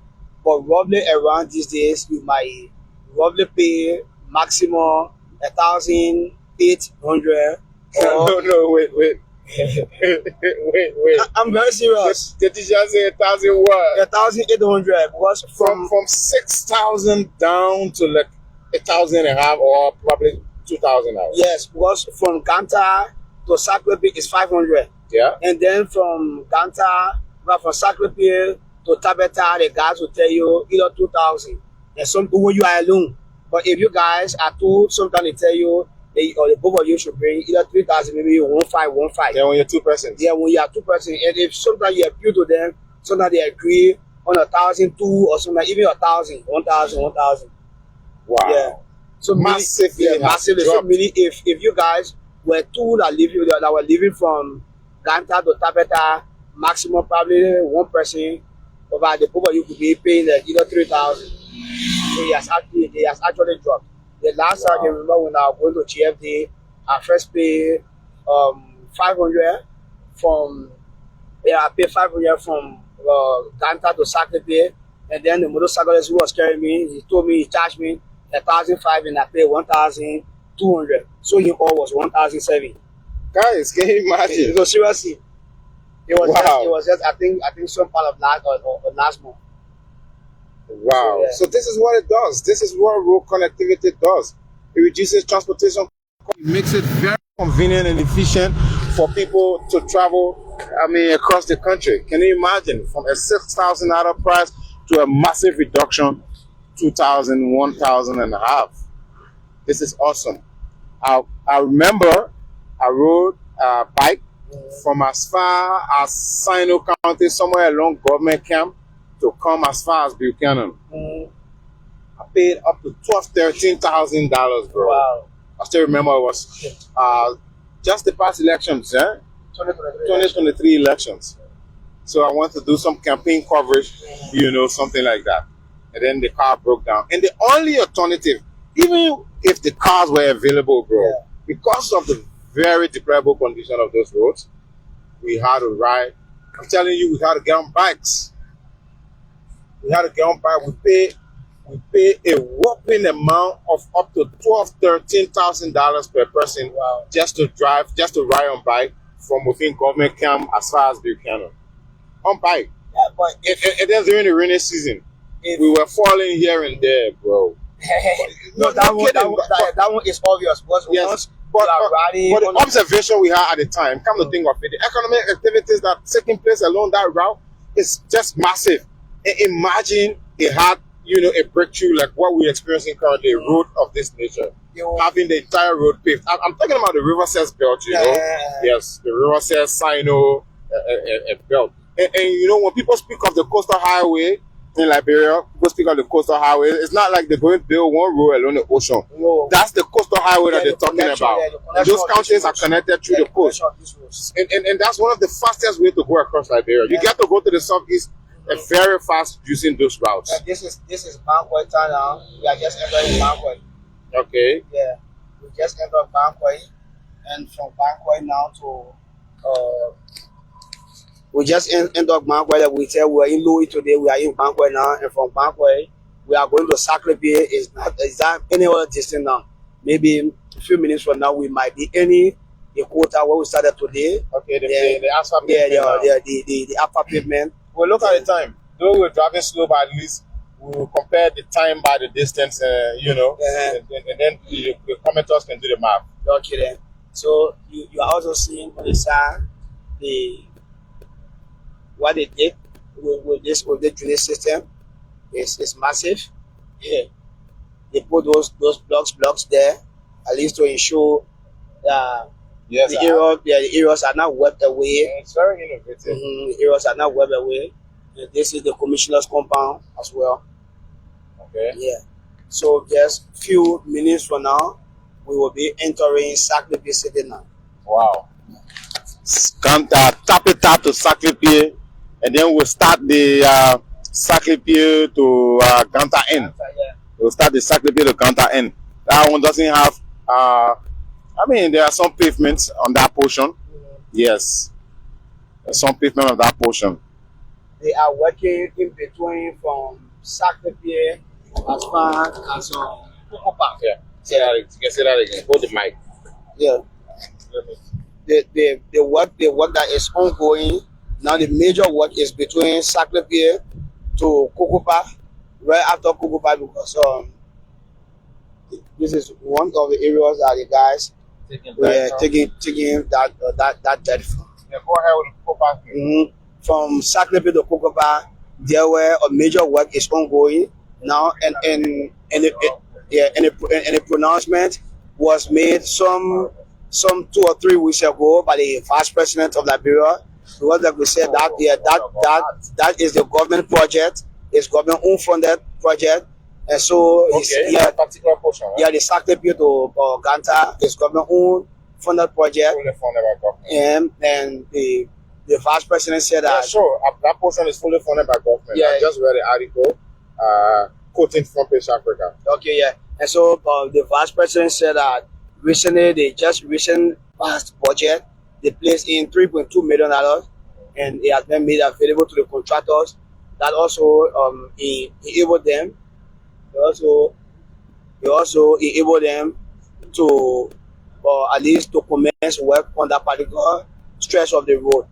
But roughly around these days, you might roughly pay maximum 1,800. No, wait. wait. I'm very serious. The teacher say 1,000 what? 1,800, because From 6,000 down to like 1,500 or probably 2,000 hours. yes, because from Ganta to Sacleapea is 500. Yeah. And then from Ganta, but from Sacleapea to Tabeta, the guys will tell you either 2,000. And some when you are alone. But if you guys are two, sometimes they tell you or the both of you should bring either 3,000, maybe 1,515. Then when you're two persons. Yeah, when you are two person, and if sometimes you appeal to them, sometimes they agree on 1,002 or sometimes even 1,000, 1,000. Wow. Yeah. So Massively. yeah, massively. So meaning if you guys were two that were living from Ganta to Tapeta, maximum probably one person, but the both of you could be paying like either 3,000. So it has actually dropped. The last time I can remember when I was going to GFD, I first paid 500 from I paid 500 from Ganta to Sacleapea, and then the motorcyclist who was carrying me, he told me he charged me 1,500 and I paid 1,200. So in all was 1,007. Guys, can you imagine? So seriously, it was Wow. just I think some part of last or last month. Wow. Yeah. So this is what it does. This is what road connectivity does. It reduces transportation. It makes it very convenient and efficient for people to travel, across the country. Can you imagine? From a $6,000 price to a massive reduction, 2,000, 1,000 and a half. This is awesome. I remember I rode a bike from as far as Sino County, somewhere along government camp, to come as far as Buchanan. I paid up to $13,000, bro. Wow. I still remember it was just the past elections, 2023 elections. So I wanted to do some campaign coverage, something like that. And then the car broke down. And the only alternative, even if the cars were available, bro, because of the very deplorable condition of those roads, we had to ride. I'm telling you, we had to get on bikes. We had to get on bike. We pay a whopping amount of up to $13,000 per person just to ride on bike from within government camp as far as Buchanan. On bike. Yeah, but and then during the rainy season, we were falling here and there, bro. no, that one is obvious. Because once but riding the observation we had at the time, come to think of it, the economic activities that taking place along that route is just massive. And imagine it had, a breakthrough like what we're experiencing currently, a road of this nature, having the entire road paved. I'm talking about the River Says belt, Yes, the River Says Sino belt. And when people speak of the coastal highway in Liberia, people speak of the coastal highway, it's not like they're going to build one road along the ocean. No. That's the coastal highway that they're talking about. Those counties are connected through the coast. And that's one of the fastest ways to go across Liberia. You get to go to the southeast very fast using those routes. And this is Banquet town now. We are just entering Banquet. Okay. Yeah. We just entered Banquet, and from Banquet now to we just entered Banquet. We tell we are in Louis today. We are in Banquet now, and from Banquet we are going to Sacleapea. Is that any other distance now? Maybe a few minutes from now we might be in the quota where we started today. Okay, Yeah. the asphalt Yeah, pavement now. the upper pavement. Well, look at the time. Though we're driving slow, but at least we will compare the time by the distance, you know, and then the commenters can do the math. Okay then. So you are also seeing on the side what they did with the drainage system is massive. Yeah. They put those blocks there at least to ensure that Yes, the areas are not wiped away. it's very innovative. The areas are not wiped away. And this is the commissioner's compound as well. Okay. Yeah. So just few minutes from now, we will be entering Sacleapea City now. Wow. Ganta, Tapita to Sacleapea, and then we'll start the Sacleapea to Ganta End. Yeah. We'll start the Sacleapea to Ganta End. That one doesn't have, I mean, there are some pavements on that portion. Yes. There's some pavement on that portion. They are working in between from Sacleapea as far as Coco Park. Yeah. You can say that again. Hold the mic. Yeah. The work that is ongoing now. The major work is between Sacleapea to Coco Park, right after Coco Park, because this is one of the areas that the guys were taking that dirt from. Yeah, go ahead with the Coco Park. From Sacleapea to Coco Park, there were a major work is ongoing now, and a pronouncement was made some 2 or 3 weeks ago by the Vice President of Liberia. Because like we said that is the government project, it's government funded project, and so that particular portion. Right? Yeah, the Sacleapea to Ganta is government funded project, Fully funded by government. and the Vice President said that. Yeah, sure. That portion is fully funded by government. Yeah. I just read the article quoting Front Page Africa. Okay, yeah. And so the Vice President said that recently they just passed budget. They placed in $3.2 million, and it has been made available to the contractors. That also enabled them. He also enabled them to at least to commence work on that particular stretch of the road.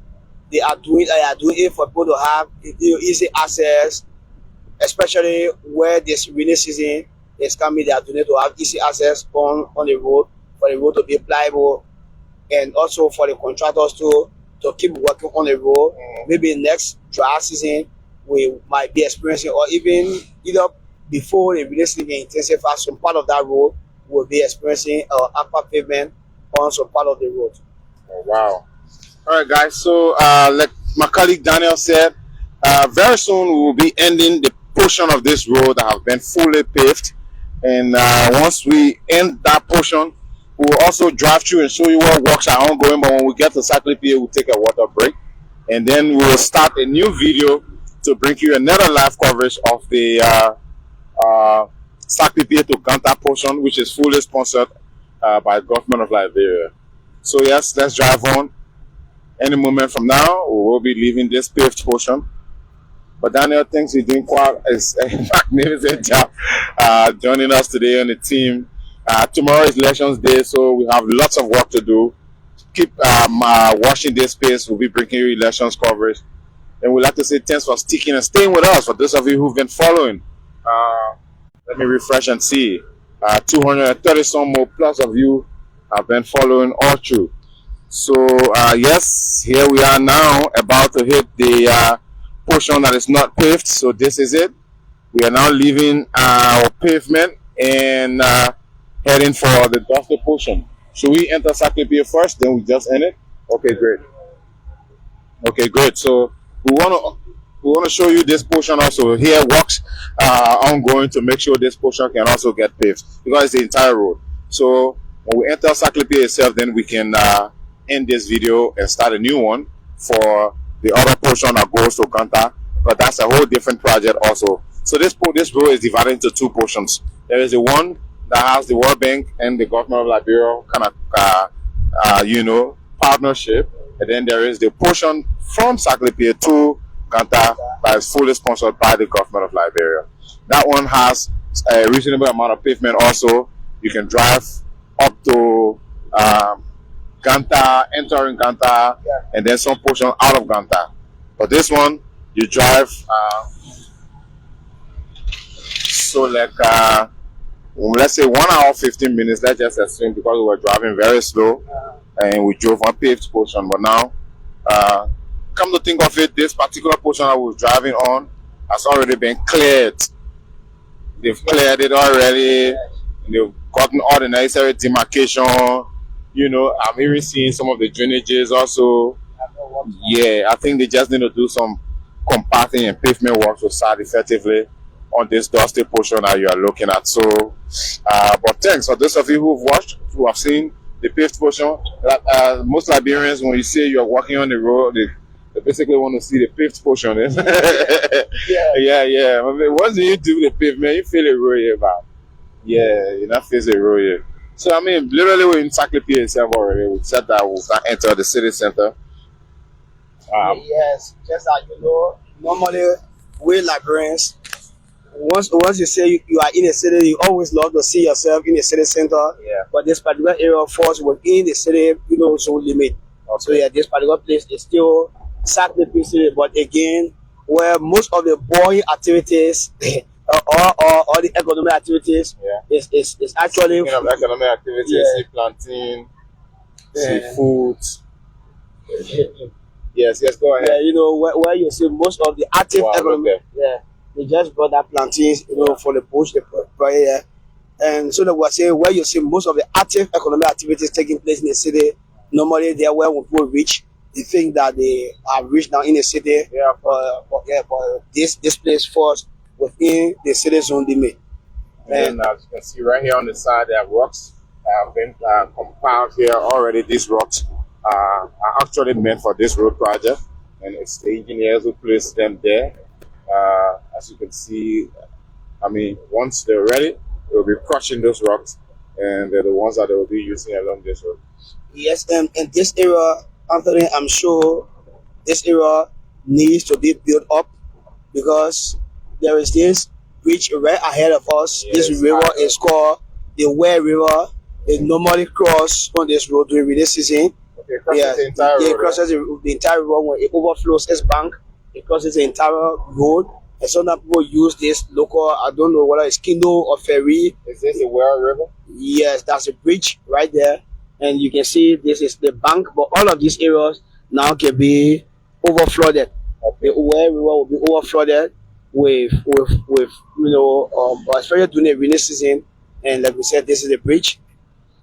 They are doing it for people to have easy access, especially where this rainy season is coming. They are doing it to have easy access on the road, for the road to be pliable, and also for the contractors to keep working on the road. Maybe next dry season we might be experiencing, or either before the rainy season intensifies, some part of that road will be experiencing upper pavement on some part of the road. Oh, wow. All right, guys. So, like my colleague Daniel said, very soon we will be ending the portion of this road that have been fully paved. And once we end that portion, we will also drive through and show you what works are ongoing. But when we get to Sacleapea, we'll take a water break. And then we will start a new video to bring you another live coverage of the Sacleapea to Ganta portion, which is fully sponsored by the government of Liberia. So yes, let's drive on. Any moment from now, we will be leaving this paved portion. But Daniel thinks he's doing quite a magnificent job joining us today on the team. Tomorrow is Elections Day, so we have lots of work to do. Keep watching this space. We'll be bringing you elections coverage. And we'd like to say thanks for sticking and staying with us. For those of you who've been following, let me refresh and see. 230 some more plus of you have been following all through. So yes, here we are now about to hit the portion that is not paved. So this is it. We are now leaving our pavement and heading for the dusty portion. Should we enter Sacleapea first, then we just end it? Okay, great. Okay, great. So we want to show you this portion also. Here works ongoing to make sure this portion can also get paved because it's the entire road. So when we enter Sacleapea itself, then we can end this video and start a new one for the other portion that goes to Ganta, but that's a whole different project also. So this road is divided into 2 portions. There is the one that has the World Bank and the government of Liberia kind of partnership, and then there is the portion from Sacleapea to Ganta that is fully sponsored by the government of Liberia. That one has a reasonable amount of pavement also. You can drive up to Ganta, entering Ganta, and then some portion out of Ganta. But this one, you drive, so like, let's say 1 hour 15 minutes. Let's just assume, because we were driving very slow and we drove on paved portion. But now, come to think of it, this particular portion I was driving on has already been cleared. They've cleared it already. They've gotten all the necessary demarcation. You know, I'm even seeing some of the drainages also. Yeah, I think they just need to do some compacting and pavement work to start effectively on this dusty portion that you are looking at. So, but thanks for those of you who've watched, who have seen the paved portion. Most Liberians, when you say you're walking on the road, they basically want to see the paved portion. Yeah. I mean, once you do the pavement, you feel the road here, man. Yeah, you not face the road here. So, I mean, literally, we're in Sacleapea itself already. We said that we'll not enter the city center. Yes, just as you know, normally we Liberians, once you say you are in a city, you always love to see yourself in the city center. Yeah. But this particular area falls within the city, zone limit. Okay. So yeah, this particular place is still Sacleapea city, but again, where most of the boring activities or the economic activities is actually economic activities, sea planting, seafood. Yes, go ahead. Yeah, where you see most of the active economy. Yeah, they just brought that plantains, for the bush, and so that we're saying where you see most of the active economic activities taking place in the city. Normally, they're where people reach. They think that they are rich now in the city. But this place falls within the city zone limit. And as you can see right here on the side, there are rocks have been compiled here already. These rocks are actually meant for this road project, and it's the engineers who placed them there. As you can see, I mean, once they're ready, they'll be crushing those rocks, and they're the ones that they will be using along this road. Yes, and this area, Anthony, I'm sure this area needs to be built up, because there is this bridge right ahead of us. Yes, this river is called the Wiah River. It normally crosses on this road during rainy season. It crosses the entire road. It crosses the entire road. When it overflows its bank, it crosses the entire road. And some people use this local, I don't know whether it's canoe or ferry. Is this the Wiah River? Yes, that's a bridge right there. And you can see this is the bank, but all of these areas now can be overflooded. Okay. The Wiah River will be overflooded with especially during the rainy season. And like we said, this is the bridge.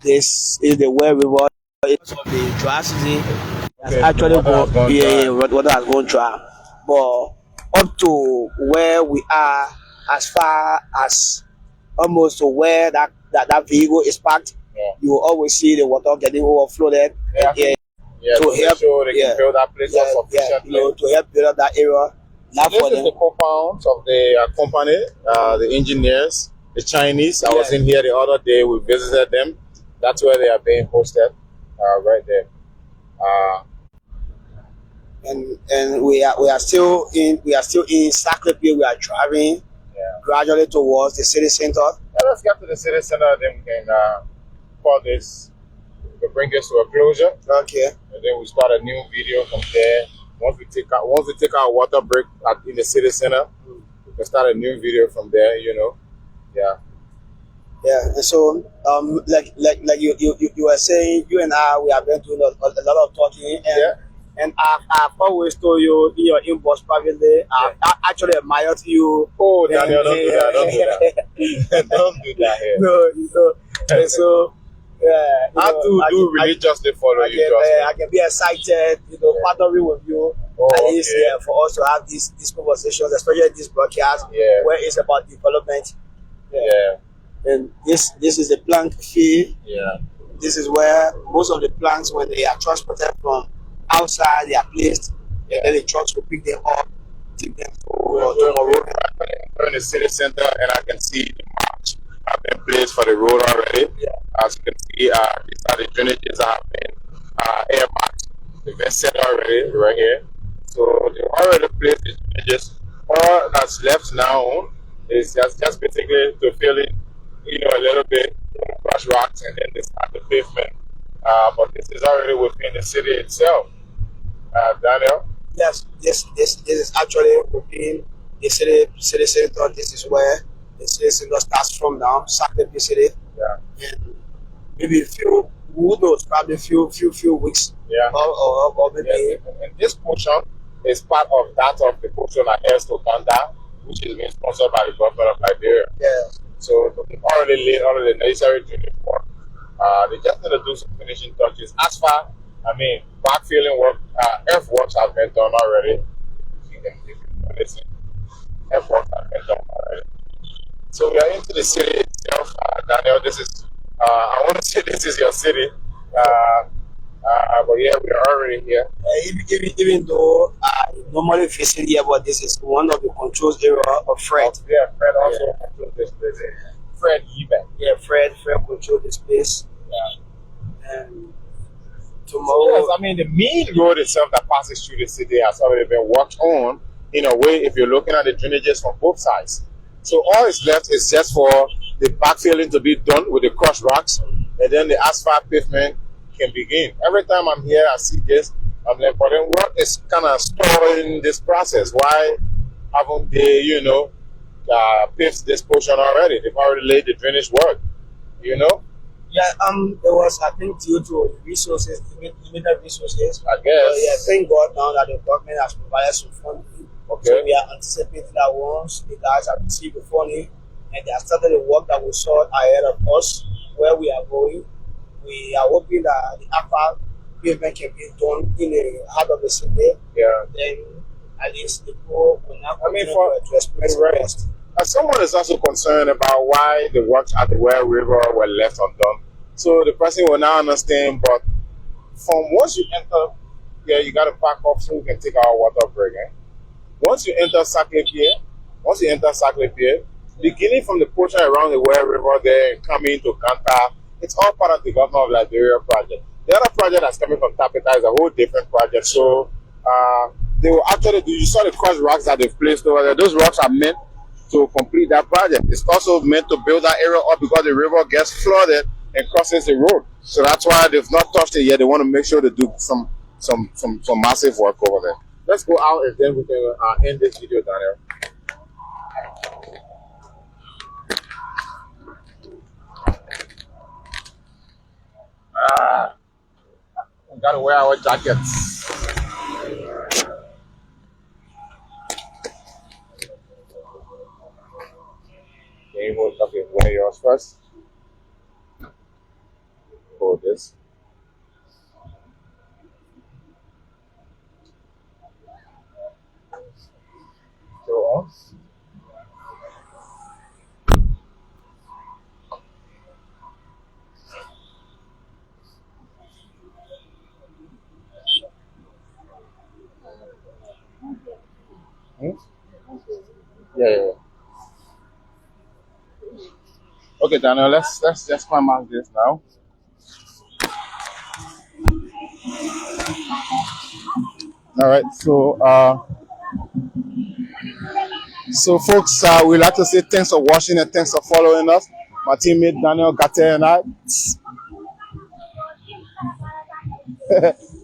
This is the Wiah River. It's of the dry season. Actually, water has gone dry. But up to where we are, as far as almost to where that vehicle is parked, you will always see the water getting overflowed. To help sure they can build that place sufficiently. To help build up that area. So this is the compound of the company, the engineers, the Chinese. I was in here the other day. We visited them. That's where they are being hosted, right there. And we are still in Sacleapea. We are driving gradually towards the city center. Let's get to the city center, then we can call this. We bring this to a closure. Okay. And then we start a new video from there. Once we take our water break in the city center, we can start a new video from there. Yeah. And so like you were saying, you and I, we have been doing a lot of talking, and I've always told you in your inbox privately, I actually admired you. Oh, Daniel, don't do that. Don't do that here. No, and so I do religiously follow you. I can be excited, partnering with you. At least for us to have these conversations, especially this broadcast, where it's about development. And this is the plant field. This is where most of the plants, when they are transported from outside, they are placed, and then the trucks will pick them up, take them to a road. We're in the city center, and I can see the march have been placed for the road already. As you can see, these are the drainages that have been airmarked. They've been set already right here. So they already placed the drainages. All that's left now is just basically to fill in, a little bit, brush rocks, and then they start the pavement but this is already within the city itself. Daniel? Yes, this is actually within the city center. This is where the city center starts from now, Sacleapea City. Yeah. And maybe a few, who knows, probably few weeks. Yeah. Or maybe. Yes. And this portion is part of that of the portion that heads to Ganta, which is being sponsored by the government of Liberia. Yeah. So they've already laid all of the necessary drainage work. They just need to do some finishing touches. As far, backfilling work, earthworks have been done already. You can listen. Earthworks have been done already. So we are into the city itself. Daniel, this is, I want to say this is your city. But yeah, we are already here. Even though I normally visit here, but this is one of the controls area of Fred. Yeah, Fred also controls this place. Fred even. Yeah, Fred controls this place. Yeah. And tomorrow. Yes, the main road itself that passes through the city has already been worked on in a way if you're looking at the drainages from both sides. So all is left is just for the backfilling to be done with the crushed rocks, and then the asphalt pavement can begin. Every time I'm here, I see this. I'm like, but then what is kind of stalling this process? Why haven't they, paved this portion already? They've already laid the drainage work, Yeah, there was, I think, due to resources, limited resources. I guess. Yeah, thank God now that the government has provided some funding. Okay. So we are anticipating that once the guys have received the funding and they have started the work that will sort ahead of us where we are going, we are hoping that the asphalt pavement can be done in the heart of the city. Yeah. Then at least people will not continue to experience right. Someone is also concerned about why the works at the Wiah River were left undone. So the person will now understand, but from once you enter, you got to back up so we can take our water break. Once you enter Sacleapea, beginning from the portion around the Wiah River there and coming to Ganta, it's all part of the government of Liberia project. The other project that's coming from Tapita is a whole different project. So they will actually do, you saw the crushed rocks that they've placed over there. Those rocks are meant to complete that project. It's also meant to build that area up because the river gets flooded and crosses the road. So that's why they've not touched it yet. They want to make sure they do some massive work over there. Let's go out and then we can end this video, Daniel. We gotta wear our jackets. Okay, wear yours first. Hold this. Go on. Yeah. Okay, Daniel, let's just climb out this now. All right, so folks, we'd like to say thanks for watching and thanks for following us. My teammate Daniel Ganta and I.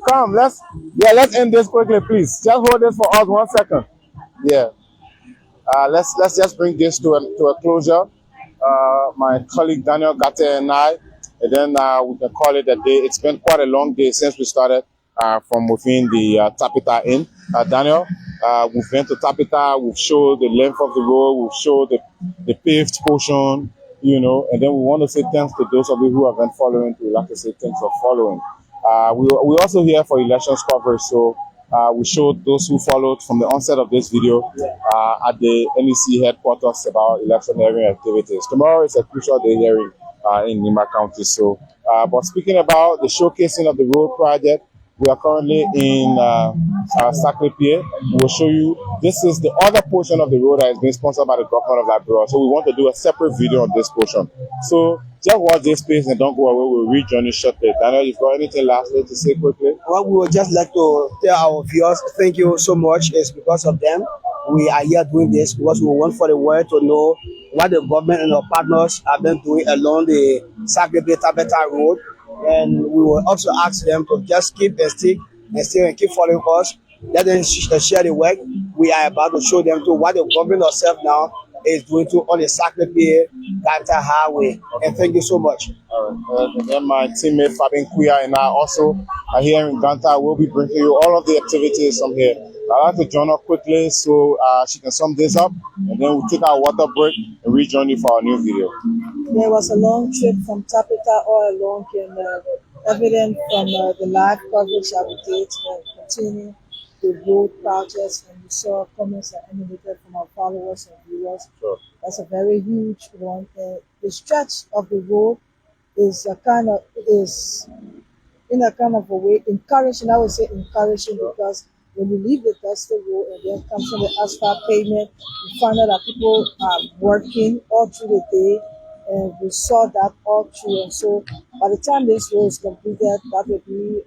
Come, let's end this quickly, please. Just hold this for us 1 second. Yeah. Let's just bring this to a closure. My colleague Daniel Ganta and I, and then we can call it a day. It's been quite a long day since we started from within the Tapita Inn. Daniel, we've been to Tapita, we've showed the length of the road, we've showed the paved portion, and then we want to say thanks to those of you who have been following. We'd like to say thanks for following. We're also here for elections coverage, so we showed those who followed from the onset of this video at the NEC headquarters about electioneering activities. Tomorrow is a crucial day hearing in Nima County. So, but speaking about the showcasing of the road project, we are currently in Sacleapea. We'll show you, this is the other portion of the road that is being sponsored by the government of Liberia. So we want to do a separate video on this portion. So just watch this space and don't go away. We'll rejoin you shortly. Daniel, you've got anything lastly to say quickly? Well, we would just like to tell our viewers, thank you so much. It's because of them we are here doing this, because we want for the world to know what the government and our partners have been doing along the Sacleapea road. And we will also ask them to just keep and still and keep following us. Let them share the work. We are about to show them to what the government itself now is doing to on the Sacleapea Ganta highway. And thank you so much. All right. And then my teammate Fabian Kuya and I also are here in Ganta. We'll be bringing you all of the activities from here. I'd like to join her quickly so she can sum this up, and then we'll take our water break and rejoin you for our new video. There was a long trip from Tapita all along, and evident from the live coverage that we did, continue the road projects, and we saw comments that emanated from our followers and viewers. Sure. That's a very huge one. The stretch of the road is in a kind of a way encouraging. I would say encouraging because when you leave the dusty road and then comes from the asphalt pavement, you find out that people are working all through the day, and we saw that all through. And so by the time this road is completed, that will be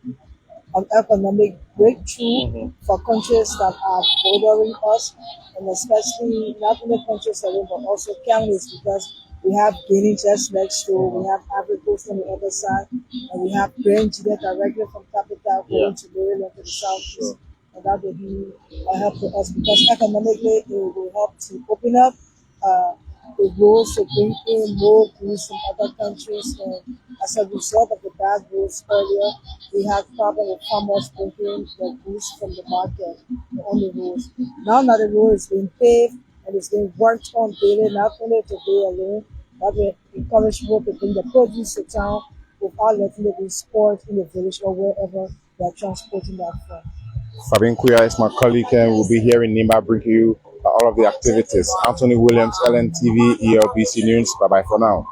an economic breakthrough for countries that are bordering us, and especially not only countries alone, but also counties, because we have Guinea just next door, we have Ivory Coast on the other side, and we have Nigeria directly from Capital going to Maryland to the southeast. Sure. And that will be a help to us because economically it will help to open up the roads to bring in more goods from other countries. And as a result of the bad roads earlier, we had problem with farmers bringing the goods from the market on the roads. Now that the road is being paved and it's being worked on daily, not only today alone, that will encourage people to bring the produce to town without letting it be stored in the village or wherever they are transporting that from. Fabian Kuya is my colleague, and we'll be here in Nimba bringing you all of the activities. Anthony Williams, LNTV, ELBC News. Bye bye for now.